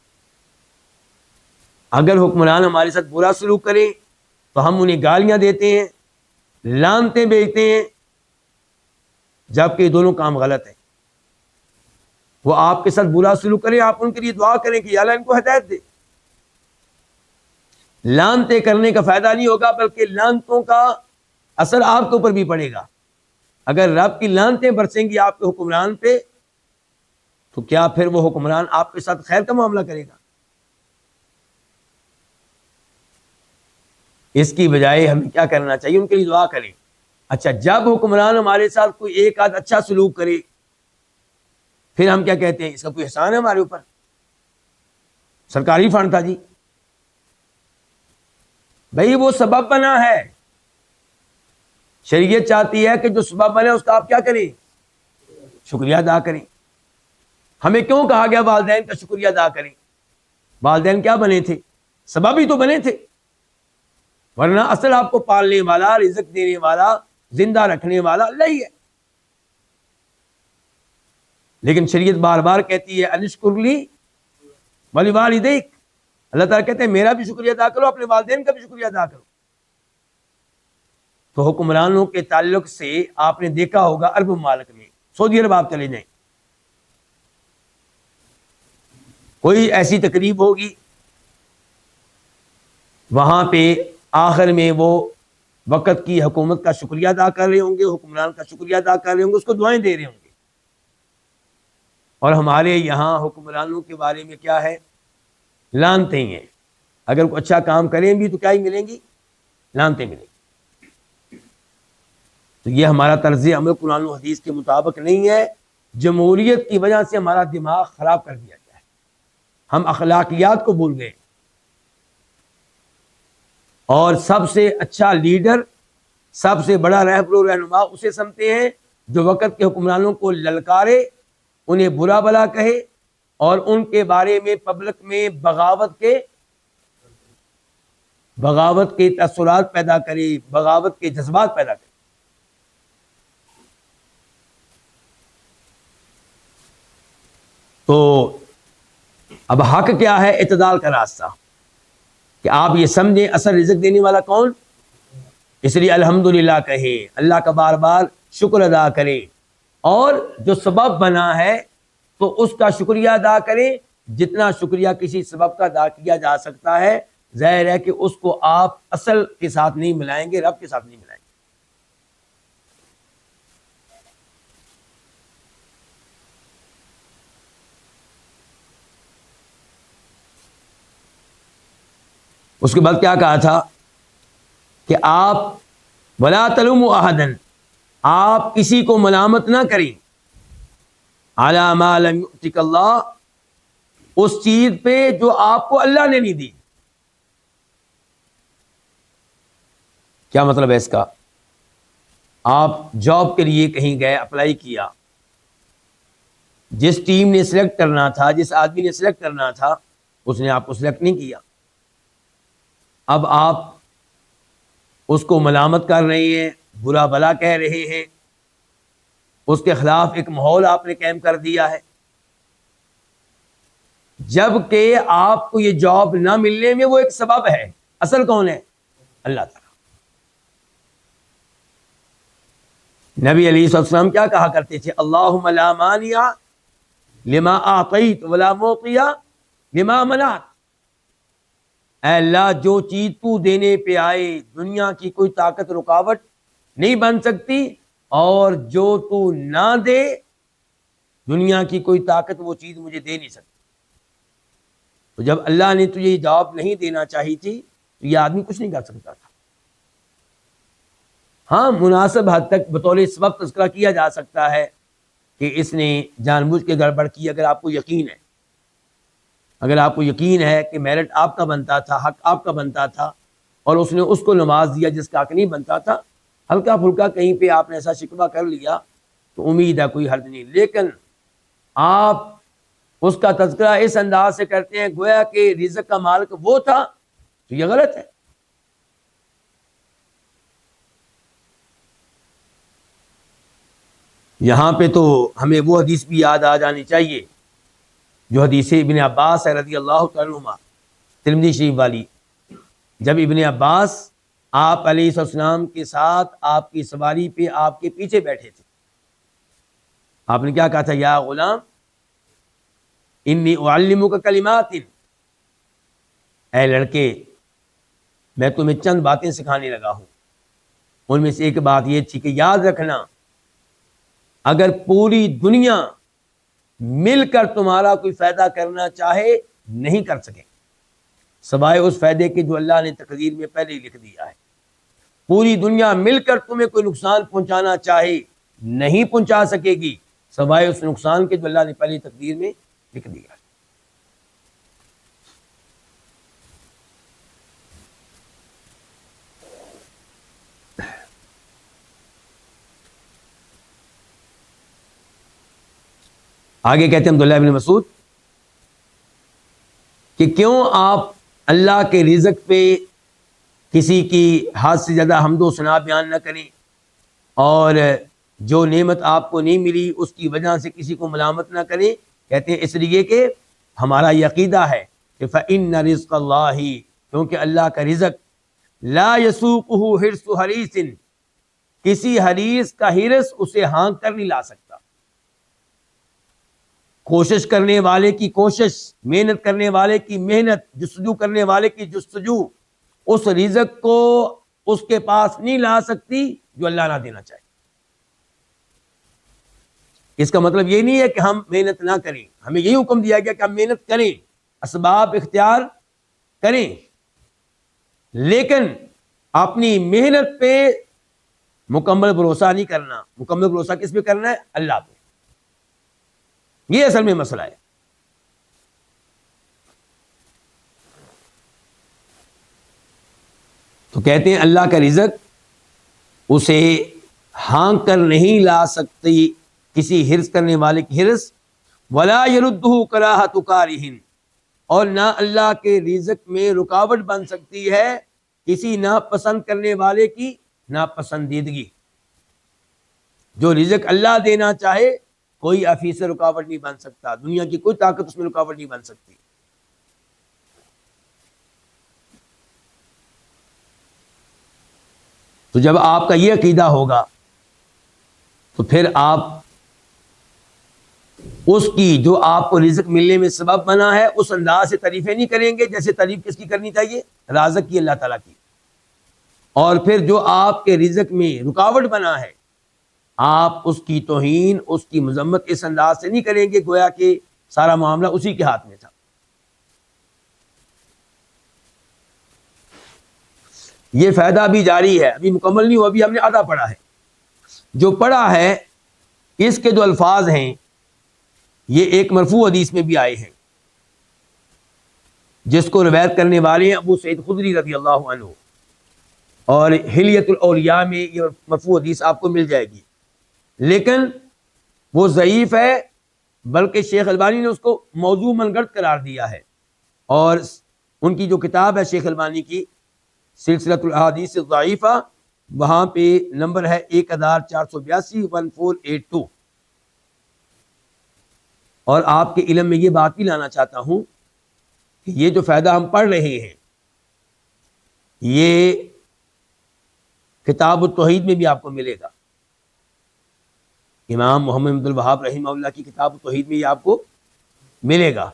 اگر حکمران ہمارے ساتھ برا سلوک کریں تو ہم انہیں گالیاں دیتے ہیں، لعنتیں بھیجتے ہیں، جبکہ یہ دونوں کام غلط ہیں۔ وہ آپ کے ساتھ برا سلوک کریں، آپ ان کے لیے دعا کریں کہ یا اللہ ان کو ہدایت دے۔ لعنتیں کرنے کا فائدہ نہیں ہوگا، بلکہ لعنتوں کا اثر آپ کے اوپر بھی پڑے گا۔ اگر رب کی لعنتیں برسیں گی آپ کے حکمران پہ تو کیا پھر وہ حکمران آپ کے ساتھ خیر کا معاملہ کرے گا؟ اس کی بجائے ہمیں کیا کرنا چاہیے؟ ان کے لیے دعا کریں۔ اچھا، جب حکمران ہمارے ساتھ کوئی ایک آدھ اچھا سلوک کرے پھر ہم کیا کہتے ہیں؟ اس کا کوئی احسان ہے ہمارے اوپر، سرکاری فنڈ تھا جی، بھئی وہ سبب بنا ہے۔ شریعت چاہتی ہے کہ جو سبب بنے اس کا آپ کیا کریں؟ شکریہ ادا کریں۔ ہمیں کیوں کہا گیا والدین کا شکریہ ادا کریں؟ والدین کیا بنے تھے؟ سبب ہی تو بنے تھے، ورنہ اصل آپ کو پالنے والا، رزق دینے والا، زندہ رکھنے والا اللہ ہی ہے۔ لیکن شریعت بار بار کہتی ہے انشکر لی ولوالدیک، اللہ تعالیٰ کہتے ہیں میرا بھی شکریہ ادا کرو، اپنے والدین کا بھی شکریہ ادا کرو۔ تو حکمرانوں کے تعلق سے آپ نے دیکھا ہوگا عرب ممالک میں، سعودی عرب آپ چلے جائیں، کوئی ایسی تقریب ہوگی، وہاں پہ آخر میں وہ وقت کی حکومت کا شکریہ ادا کر رہے ہوں گے، حکمران کا شکریہ ادا کر رہے ہوں گے، اس کو دعائیں دے رہے ہوں گے۔ اور ہمارے یہاں حکمرانوں کے بارے میں کیا ہے؟ لعنتیں ہیں۔ اگر کوئی اچھا کام کریں بھی تو کیا ہی ملیں گی؟ لعنتیں ملیں گی۔ تو یہ ہمارا طرز عمل قرآن و حدیث کے مطابق نہیں ہے۔ جمہوریت کی وجہ سے ہمارا دماغ خراب کر دیا گیا ہے، ہم اخلاقیات کو بھول گئے، اور سب سے اچھا لیڈر، سب سے بڑا رہبر و رہنما اسے سمجھتے ہیں جو وقت کے حکمرانوں کو للکارے، انہیں برا بلا کہے اور ان کے بارے میں پبلک میں بغاوت کے تاثرات پیدا کرے، بغاوت کے جذبات پیدا کرے۔ تو اب حق کیا ہے؟ اعتدال کا راستہ، کہ آپ یہ سمجھیں اصل رزق دینے والا کون، اس لیے الحمدللہ کہیں، اللہ کا بار بار شکر ادا کریں، اور جو سبب بنا ہے تو اس کا شکریہ ادا کریں، جتنا شکریہ کسی سبب کا ادا کیا جا سکتا ہے۔ ظاہر ہے کہ اس کو آپ اصل کے ساتھ نہیں ملائیں گے، رب کے ساتھ نہیں ملائیں گے۔ اس کے بعد کیا کہا تھا کہ آپ ولا تلوموا احدا، آپ کسی کو ملامت نہ کریں، علی ما لم یؤتک اللہ، اس چیز پہ جو آپ کو اللہ نے نہیں دی۔ کیا مطلب ہے اس کا؟ آپ جاب کے لیے کہیں گئے، اپلائی کیا، جس ٹیم نے سلیکٹ کرنا تھا، جس آدمی نے سلیکٹ کرنا تھا، اس نے آپ کو سلیکٹ نہیں کیا۔ اب آپ اس کو ملامت کر رہے ہیں، برا بلا کہہ رہے ہیں، اس کے خلاف ایک ماحول آپ نے قائم کر دیا ہے، جبکہ آپ کو یہ جاب نہ ملنے میں وہ ایک سبب ہے۔ اصل کون ہے؟ اللہ تعالیٰ۔ نبی علیہ السلام کیا کہا کرتے تھے؟ اللہم لا مانع لما اعطیت ولا معطی لما منعت، اے اللہ جو چیز تو دینے پہ آئے دنیا کی کوئی طاقت رکاوٹ نہیں بن سکتی، اور جو تو نہ دے دنیا کی کوئی طاقت وہ چیز مجھے دے نہیں سکتی۔ تو جب اللہ نے تجھے یہ جواب نہیں دینا چاہی تھی تو یہ آدمی کچھ نہیں کر سکتا تھا۔ ہاں، مناسب حد تک بطور سبب تذکرہ کیا جا سکتا ہے کہ اس نے جان بوجھ کے گڑبڑ کی، اگر آپ کو یقین ہے، اگر آپ کو یقین ہے کہ میرٹ آپ کا بنتا تھا، حق آپ کا بنتا تھا، اور اس نے اس کو نواز دیا جس کا حق نہیں بنتا تھا، ہلکا پھلکا کہیں پہ آپ نے ایسا شکوہ کر لیا تو امید ہے کوئی حرج نہیں۔ لیکن آپ اس کا تذکرہ اس انداز سے کرتے ہیں گویا کہ رزق کا مالک وہ تھا، تو یہ غلط ہے۔ یہاں پہ تو ہمیں وہ حدیث بھی یاد آ جانی چاہیے جو حدیث ابن عباس ہے رضی اللہ تعالیٰ عنہما، ترمذی شریف والی، جب ابن عباس آپ علیہ السلام کے ساتھ آپ کی سواری پہ آپ کے پیچھے بیٹھے تھے، آپ نے کیا کہا تھا؟ یا غلام انی اعلمک کلمات، اے لڑکے میں تمہیں چند باتیں سکھانے لگا ہوں۔ ان میں سے ایک بات یہ تھی کہ یاد رکھنا، اگر پوری دنیا مل کر تمہارا کوئی فائدہ کرنا چاہے نہیں کر سکے سوائے اس فائدے کے جو اللہ نے تقدیر میں پہلے ہی لکھ دیا ہے۔ پوری دنیا مل کر تمہیں کوئی نقصان پہنچانا چاہے نہیں پہنچا سکے گی سوائے اس نقصان کے جو اللہ نے پہلے تقدیر میں لکھ دیا ہے۔ آگے کہتے ہیں عبداللہ بن مسعود کہ کیوں آپ اللہ کے رزق پہ کسی کی حد سے زیادہ حمد و ثنا بیان نہ کریں، اور جو نعمت آپ کو نہیں ملی اس کی وجہ سے کسی کو ملامت نہ کریں؟ کہتے ہیں اس لیے کہ ہمارا یہ عقیدہ ہے کہ فَإِنَّ رِزْقَ اللَّهِ، کیونکہ اللہ کا رزق لا يَسُوقُهُ حِرْصُ حَرِيصٍ، کسی حریص کا حرص اسے ہانک کر نہیں لا سکتا۔ کوشش کرنے والے کی کوشش، محنت کرنے والے کی محنت، جستجو کرنے والے کی جستجو اس رزق کو اس کے پاس نہیں لا سکتی جو اللہ نہ دینا چاہے۔ اس کا مطلب یہ نہیں ہے کہ ہم محنت نہ کریں، ہمیں یہی حکم دیا گیا کہ ہم محنت کریں، اسباب اختیار کریں، لیکن اپنی محنت پہ مکمل بھروسہ نہیں کرنا۔ مکمل بھروسہ کس پہ کرنا ہے؟ اللہ پہ۔ یہ اصل میں مسئلہ ہے۔ تو کہتے ہیں اللہ کا رزق اسے ہانک کر نہیں لا سکتی کسی حرص کرنے والے کی حرص، ولا يردہ کراہۃ کارہ، اور نہ اللہ کے رزق میں رکاوٹ بن سکتی ہے کسی ناپسند کرنے والے کی ناپسندیدگی۔ جو رزق اللہ دینا چاہے کوئی افیسر رکاوٹ نہیں بن سکتا، دنیا کی کوئی طاقت اس میں رکاوٹ نہیں بن سکتی۔ تو جب آپ کا یہ عقیدہ ہوگا تو پھر آپ اس کی جو آپ کو رزق ملنے میں سبب بنا ہے اس انداز سے تعریفیں نہیں کریں گے جیسے تعریف کس کی کرنی چاہیے؟ رازق کی، اللہ تعالیٰ کی۔ اور پھر جو آپ کے رزق میں رکاوٹ بنا ہے آپ اس کی توہین، اس کی مذمت اس انداز سے نہیں کریں گے گویا کہ سارا معاملہ اسی کے ہاتھ میں تھا۔ یہ فائدہ بھی جاری ہے، ابھی مکمل نہیں ہوا، ابھی ہم نے آدھا پڑھا ہے۔ جو پڑھا ہے اس کے جو الفاظ ہیں یہ ایک مرفوع حدیث میں بھی آئے ہیں جس کو روایت کرنے والے ہیں ابو سعید خدری رضی اللہ عنہ، اور حلیۃ الاولیاء میں یہ مرفوع حدیث آپ کو مل جائے گی، لیکن وہ ضعیف ہے، بلکہ شیخ البانی نے اس کو موضوع منگڑت قرار دیا ہے، اور ان کی جو کتاب ہے شیخ البانی کی سلسلۃ الاحادیث الضعیفہ، وہاں پہ نمبر ہے 1482 1482۔ اور آپ کے علم میں یہ بات بھی لانا چاہتا ہوں کہ یہ جو فائدہ ہم پڑھ رہے ہیں یہ کتاب التوحید میں بھی آپ کو ملے گا۔ امام محمد بن عبد الوہاب رحمہ اللہ کی کتاب التوحید میں یہ آپ کو ملے گا،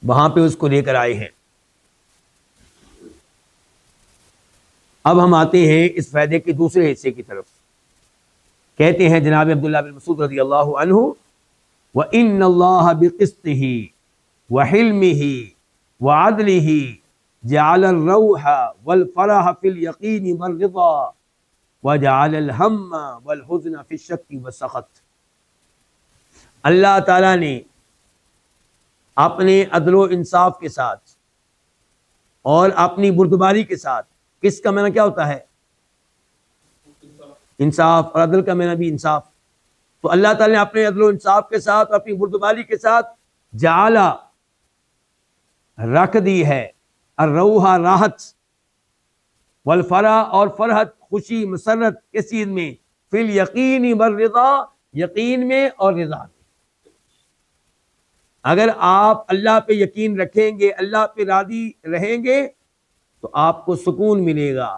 وہاں پہ اس کو لے کر آئے ہیں۔ اب ہم آتے ہیں اس فائدے کے دوسرے حصے کی طرف۔ کہتے ہیں جناب عبداللہ بن مسعود رضی اللہ عنہ، وَإِنَّ اللَّهَ بِقِسْطِهِ وَحِلْمِهِ وَعَدْلِهِ جَعَلَ الرَّوْحَ وَالْفَرَحَ فِي الْيَقِينِ وَالرِّضَى وَجَعَلَ الْهَمَّ وَالْحُزْنَ فِي الشَّكِّ وَالسَّخَطِ۔ اللہ تعالیٰ نے اپنے عدل و انصاف کے ساتھ اور اپنی بردباری کے ساتھ، کس کا معنی کیا ہوتا ہے؟ انصاف، اور عدل کا معنی بھی انصاف۔ تو اللہ تعالیٰ نے اپنے عدل و انصاف کے ساتھ، اپنی بردباری کے ساتھ جعلا رکھ دی ہے الروح راحت، والفرح اور فرحت، خوشی مسرت، کس چیز میں؟ فی الیقین والرضا، یقین میں اور رضا میں۔ اگر آپ اللہ پہ یقین رکھیں گے، اللہ پہ راضی رہیں گے تو آپ کو سکون ملے گا،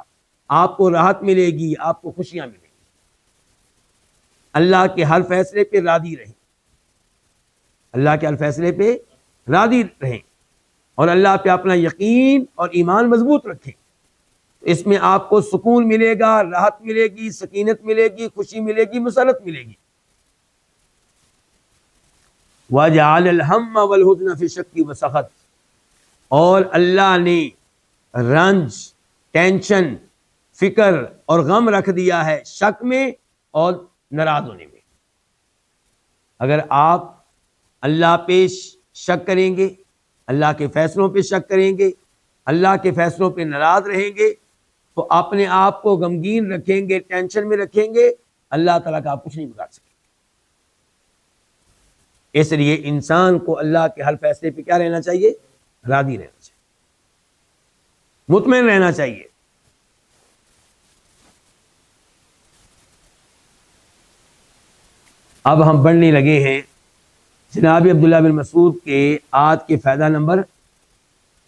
آپ کو راحت ملے گی، آپ کو خوشیاں ملیں گی۔ اللہ کے ہر فیصلے پہ راضی رہیں، اللہ کے ہر فیصلے پہ راضی رہیں اور اللہ پہ اپنا یقین اور ایمان مضبوط رکھیں۔ اس میں آپ کو سکون ملے گا، راحت ملے گی، سکینت ملے گی، خوشی ملے گی، مسرت ملے گی۔ وَجَعَلَ الْهَمَّ وَالْحُزْنَ فِي الشَّكِّ وَالسَّخَطِ، اور اللہ نے رنج، ٹینشن، فکر اور غم رکھ دیا ہے شک میں اور ناراض ہونے میں۔ اگر آپ اللہ پہ شک کریں گے، اللہ کے فیصلوں پہ شک کریں گے، اللہ کے فیصلوں پہ ناراض رہیں گے تو اپنے آپ کو غمگین رکھیں گے، ٹینشن میں رکھیں گے، اللہ تعالیٰ کا آپ کچھ نہیں بگاڑ سکیں۔ اس لیے انسان کو اللہ کے ہر فیصلے پہ کیا رہنا چاہیے؟ راضی رہنا چاہیے، مطمئن رہنا چاہیے۔ اب ہم بڑھنے لگے ہیں جناب عبداللہ بن مسعود کے آج کے فائدہ نمبر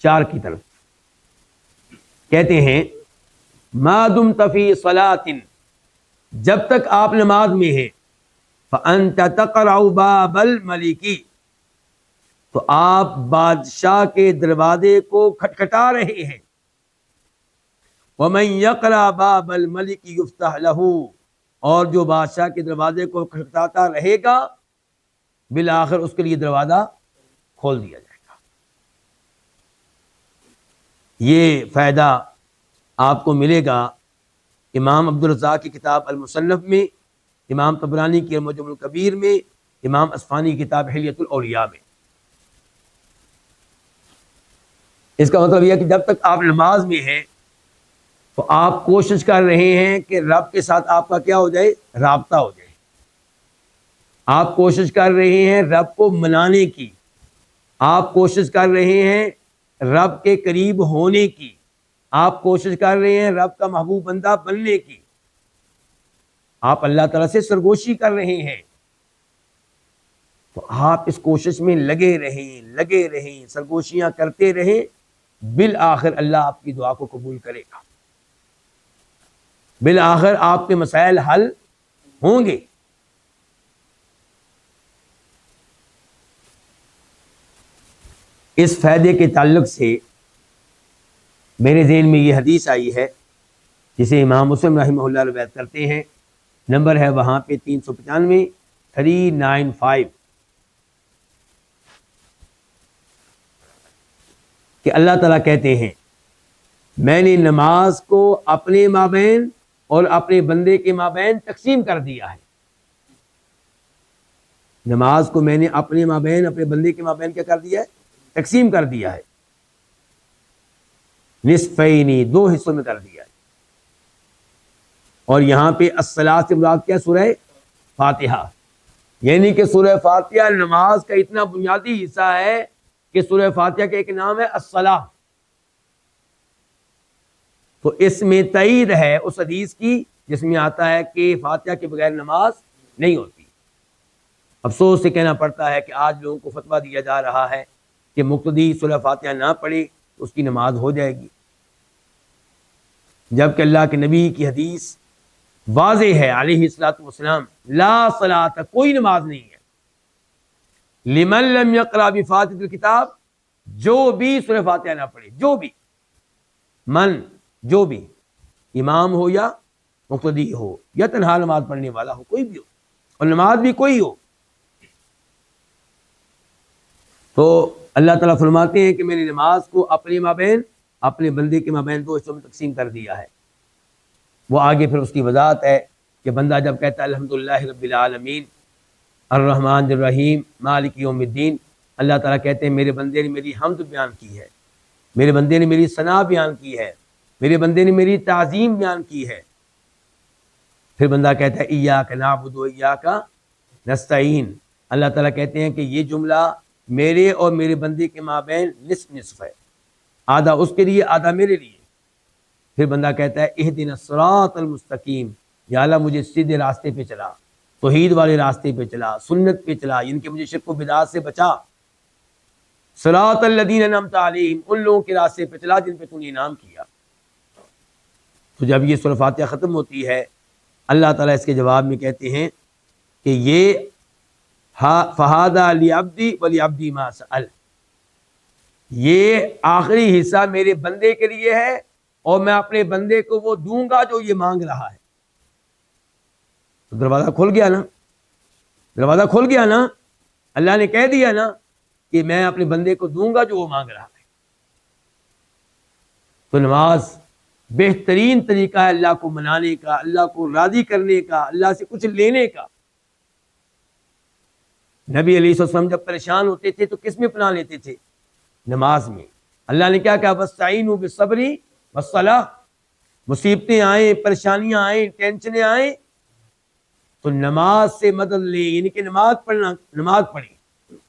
4 کی طرف۔ کہتے ہیں ما دمت فی صلاۃ، جب تک آپ نماز میں ہیں، فانت تقرع باب الملک، تو آپ بادشاہ کے دروازے کو کھٹکھٹا رہے ہیں۔ ومن یقرع باب الملک یفتح لہ، اور جو بادشاہ کے دروازے کو کھٹکھٹاتا رہے گا بالآخر اس کے لیے دروازہ کھول دیا جائے گا۔ یہ فائدہ آپ کو ملے گا امام عبدالرزاق کی کتاب المصنف میں، امام طبرانی کی المعجم الکبیر میں، امام اصفہانی کی کتاب حلیۃ الاولیاء میں۔ اس کا مطلب یہ ہے کہ جب تک آپ نماز میں ہیں تو آپ کوشش کر رہے ہیں کہ رب کے ساتھ آپ کا کیا ہو جائے؟ رابطہ ہو جائے۔ آپ کوشش کر رہے ہیں رب کو منانے کی، آپ کوشش کر رہے ہیں رب کے قریب ہونے کی، آپ کوشش کر رہے ہیں رب کا محبوب بندہ بننے کی، آپ اللہ تعالیٰ سے سرگوشی کر رہے ہیں، تو آپ اس کوشش میں لگے رہیں، سرگوشیاں کرتے رہیں، بالآخر اللہ آپ کی دعا کو قبول کرے گا، بالآخر آپ کے مسائل حل ہوں گے۔ اس فائدے کے تعلق سے میرے ذہن میں یہ حدیث آئی ہے جسے امام مسلم رحمہ اللہ روایت کرتے ہیں، نمبر ہے وہاں پہ 395 395، کہ اللہ تعالیٰ کہتے ہیں میں نے نماز کو اپنے مابین اور اپنے بندے کے مابین تقسیم کر دیا ہے۔ نماز کو میں نے اپنے مابین، اپنے بندے کے مابین کیا کر دیا ہے؟ تقسیم کر دیا ہے۔ نصفینی، 2 حصوں میں کر دیا ہے۔ اور یہاں پہ الصلاۃ سے مراد کیا؟ سورہ فاتحہ، یعنی کہ سورہ فاتحہ نماز کا اتنا بنیادی حصہ ہے کہ سورہ فاتحہ کا ایک نام ہے الصلاۃ۔ تو اس میں تائید ہے اس حدیث کی جس میں آتا ہے کہ فاتحہ کے بغیر نماز نہیں ہوتی۔ افسوس سے کہنا پڑتا ہے کہ آج لوگوں کو فتویٰ دیا جا رہا ہے کہ مقتدی سورہ فاتحہ نہ پڑھے تو اس کی نماز ہو جائے گی، جبکہ اللہ کے نبی کی حدیث واضح ہے علیہ الصلوۃ والسلام، لا صلاۃ، کوئی نماز نہیں ہے لمن لم یقرأ بفاتحۃ الکتاب، جو بھی سورہ فاتحہ نہ پڑھے، جو بھی امام ہو یا مقتدی ہو یا تنہا نماز پڑھنے والا ہو، کوئی بھی ہو، اور نماز بھی کوئی ہو۔ تو اللہ تعالیٰ فرماتے ہیں کہ میں نے نماز کو اپنے مابین، اپنے بندے کے مابین 2 حصوں میں تقسیم کر دیا ہے۔ وہ آگے پھر اس کی وضاحت ہے کہ بندہ جب کہتا ہے الحمدللہ رب العالمین الرحمن الرحیم مالک یوم الدین، اللہ تعالیٰ کہتے ہیں میرے بندے نے میری حمد بیان کی ہے، میرے بندے نے میری ثنا بیان کی ہے، میرے بندے نے میری تعظیم بیان کی ہے۔ پھر بندہ کہتا ہے ایاک نعبد و ایاک نستعین، اللہ تعالیٰ کہتے ہیں کہ یہ جملہ میرے اور میرے بندے کے مابین نصف ہے، آدھا اس کے لیے آدھا میرے لیے۔ پھر بندہ کہتا ہے اہدنا الصراط المستقیم، یا اللہ مجھے سیدھے راستے پہ چلا، توحید والے راستے پہ چلا، سنت پہ چلا، ان کے مجھے شرک و بدعات سے بچا۔ صراط الذین انعمت علیہم، ان لوگوں کے راستے پہ چلا جن پہ تو نے انعام کیا۔ تو جب یہ سورہ فاتحہ ختم ہوتی ہے، اللہ تعالیٰ اس کے جواب میں کہتے ہیں کہ یہ فہذا لعبدی ولعبدی ما سأل، یہ آخری حصہ میرے بندے کے لیے ہے اور میں اپنے بندے کو وہ دوں گا جو یہ مانگ رہا ہے۔ تو دروازہ کھل گیا نا، دروازہ کھل گیا نا، اللہ نے کہہ دیا نا کہ میں اپنے بندے کو دوں گا جو وہ مانگ رہا ہے۔ تو نماز بہترین طریقہ ہے اللہ کو منانے کا، اللہ کو راضی کرنے کا، اللہ سے کچھ لینے کا۔ نبی علیہ السلام جب پریشان ہوتے تھے تو کس میں پناہ لیتے تھے؟ نماز میں۔ اللہ نے کیا کہا؟ وَاسْتَعِینُوا بِالصَّبْرِ وَالصَّلَاةِ، مصیبتیں آئیں، پریشانیاں آئیں، ٹینشنیں آئیں تو نماز سے مدد لیں، یعنی کہ نماز پڑھیں،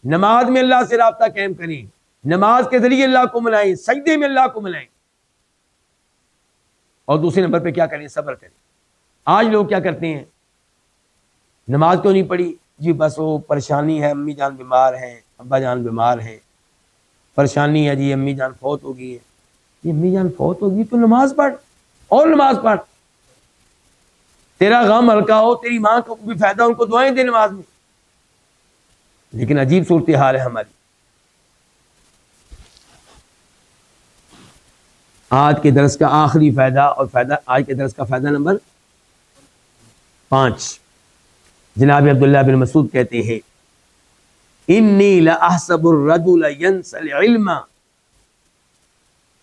نماز میں اللہ سے رابطہ قائم کریں، نماز کے ذریعے اللہ کو منائیں، سجدے میں اللہ کو منائیں، اور دوسرے نمبر پہ کیا کریں؟ صبر کریں۔ آج لوگ کیا کرتے ہیں؟ نماز کیوں نہیں پڑھی؟ جی بس وہ پریشانی ہے، امی جان بیمار ہیں، ابا جان بیمار ہیں، پریشانی ہے جی، امی جان فوت ہو گئی ہے۔ یہ امی جان فوت ہوگی تو نماز پڑھ، اور نماز پڑھ، تیرا غم ہلکا ہو، تیری ماں کو بھی فائدہ، ان کو دعائیں دے نماز میں۔ لیکن عجیب صورتحال ہے ہماری۔ آج کے درس کا آخری فائدہ، اور آج کے درس کا فائدہ نمبر 5، جناب عبداللہ بن مسعود کہتے ہیں انی لاحسب الرجل ینسى العلم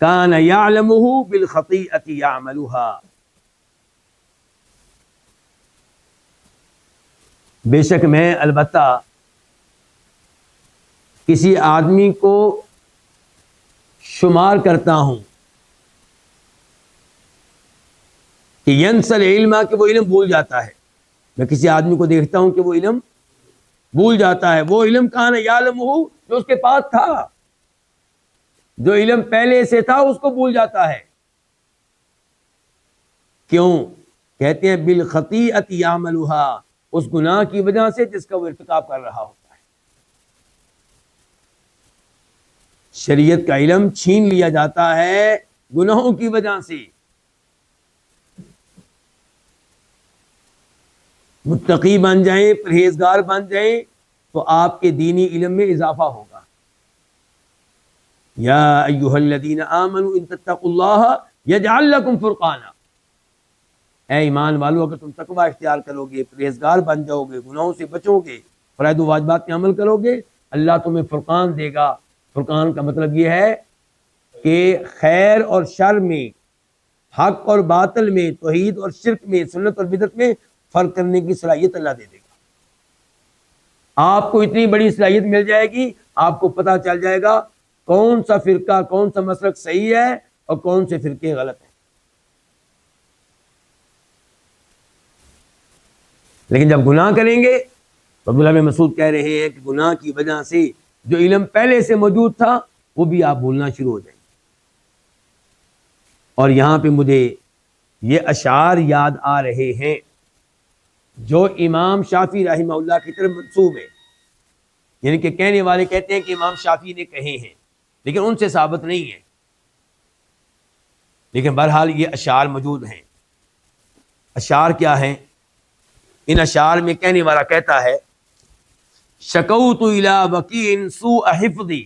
کان یعلمہ بالخطیئۃ یعملها، بے شک میں البتہ کسی آدمی کو شمار کرتا ہوں کہ ینسى العلم، کہ وہ علم بھول جاتا ہے، میں کسی آدمی کو دیکھتا ہوں کہ وہ علم بھول جاتا ہے، وہ علم کان یعلمہ، جو اس کے پاس تھا، جو علم پہلے سے تھا اس کو بھول جاتا ہے۔ کیوں؟ کہتے ہیں بالخطیئۃ یعملها، اس گناہ کی وجہ سے جس کا وہ ارتکاب کر رہا ہوتا ہے۔ شریعت کا علم چھین لیا جاتا ہے گناہوں کی وجہ سے۔ متقی بن جائیں، پرہیزگار بن جائیں تو آپ کے دینی علم میں اضافہ ہوگا۔ یا ایھا الذین آمنوا ان تتقوا اللہ یجعل لکم فرقانا، اے ایمان والو اگر تم تقوی اختیار کرو گے، پرہیزگار بن جاؤ گے، گناہوں سے بچو گے، فرائض و واجبات پہ عمل کرو گے، اللہ تمہیں فرقان دے گا۔ فرقان کا مطلب یہ ہے کہ خیر اور شر میں، حق اور باطل میں، توحید اور شرک میں، سنت اور بدعت میں فرق کرنے کی صلاحیت اللہ دے دے گا۔ آپ کو اتنی بڑی صلاحیت مل جائے گی، آپ کو پتہ چل جائے گا کون سا فرقہ، کون سا مسلک صحیح ہے اور کون سے فرقے غلط ہیں۔ لیکن جب گناہ کریں گے تو عبداللہ بن مسعود کہہ رہے ہیں کہ گناہ کی وجہ سے جو علم پہلے سے موجود تھا وہ بھی آپ بھولنا شروع ہو جائیں گے۔ اور یہاں پہ مجھے یہ اشعار یاد آ رہے ہیں جو امام شافعی رحمہ اللہ کی طرف منسوب ہے، یعنی کہ کہنے والے کہتے ہیں کہ امام شافعی نے کہے ہیں، لیکن ان سے ثابت نہیں ہے، لیکن بہرحال یہ اشعار موجود ہیں۔ اشعار کیا ہیں؟ ان اشعار میں کہنے والا کہتا ہے شکوت الی وکیع سوء حفظی،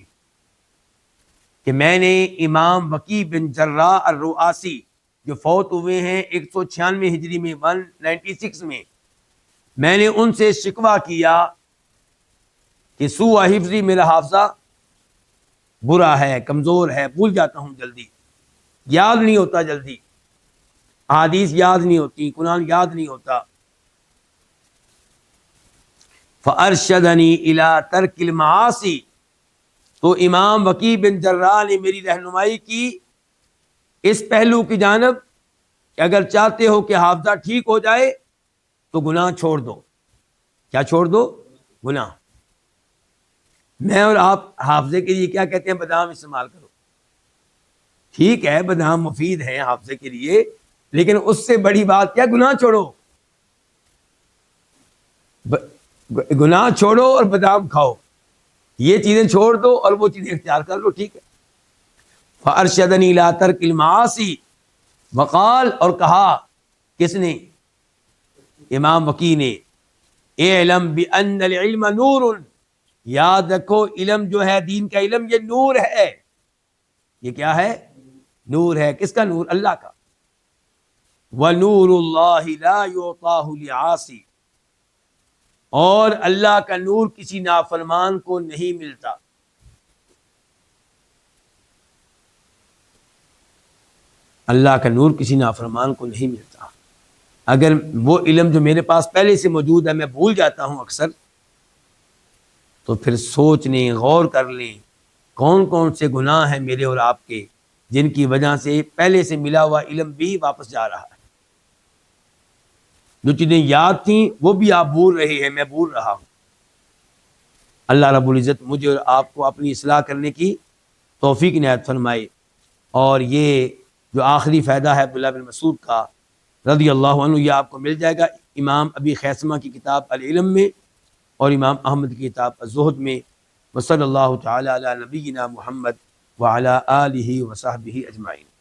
کہ میں نے امام وکیع بن جراح الرؤاسی جو فوت ہوئے ہیں 196 ہجری میں، 196 میں نے ان سے شکوہ کیا کہ سوء حفظی، میرا حافظہ برا ہے، کمزور ہے، بھول جاتا ہوں جلدی، یاد نہیں ہوتا جلدی، احادیث یاد نہیں ہوتی، قرآن یاد نہیں ہوتا۔ فارشدنی الی ترک المعاصی، تو امام وکیع بن جراح نے میری رہنمائی کی اس پہلو کی جانب کہ اگر چاہتے ہو کہ حافظہ ٹھیک ہو جائے تو گناہ چھوڑ دو۔ کیا چھوڑ دو؟ گناہ۔ میں اور آپ حافظے کے لیے کیا کہتے ہیں؟ بادام استعمال کرو۔ ٹھیک ہے، بادام مفید ہیں حافظے کے لیے، لیکن اس سے بڑی بات کیا؟ گناہ چھوڑو، گناہ چھوڑو اور بادام کھاؤ۔ یہ چیزیں چھوڑ دو اور وہ چیزیں اختیار کر لو، ٹھیک ہے۔ فارشدنی الی ترک المعاصی، وقال، اور کہا کس نے؟ امام وقی نے، اعلم بان العلم نور، یاد رکھو علم جو ہے دین کا علم یہ نور ہے۔ یہ کیا ہے؟ نور ہے۔ کس کا نور؟ اللہ کا۔ وَنُورُ اللَّهِ لَا يُعْطَاهُ لِعَاصٍ، اور اللہ کا نور کسی نافرمان کو نہیں ملتا۔ اللہ کا نور کسی نافرمان کو نہیں ملتا۔ اگر وہ علم جو میرے پاس پہلے سے موجود ہے میں بھول جاتا ہوں اکثر، تو پھر سوچ لیں، غور کر لیں کون کون سے گناہ ہیں میرے اور آپ کے جن کی وجہ سے پہلے سے ملا ہوا علم بھی واپس جا رہا ہے۔ جو چیزیں یاد تھیں وہ بھی آپ بھول رہے ہیں، میں بھول رہا ہوں۔ اللہ رب العزت مجھے اور آپ کو اپنی اصلاح کرنے کی توفیق عنایت فرمائے۔ اور یہ جو آخری فائدہ ہے عبداللہ بن مسعود کا رضی اللہ عنہ، یہ آپ کو مل جائے گا امام ابی خیثمہ کی کتاب العلم میں اور امام احمد کی کتاب الزہد میں۔ وصلی اللہ تعالی علی نبینا محمد وعلی آلہ وصحبہ اجمعین۔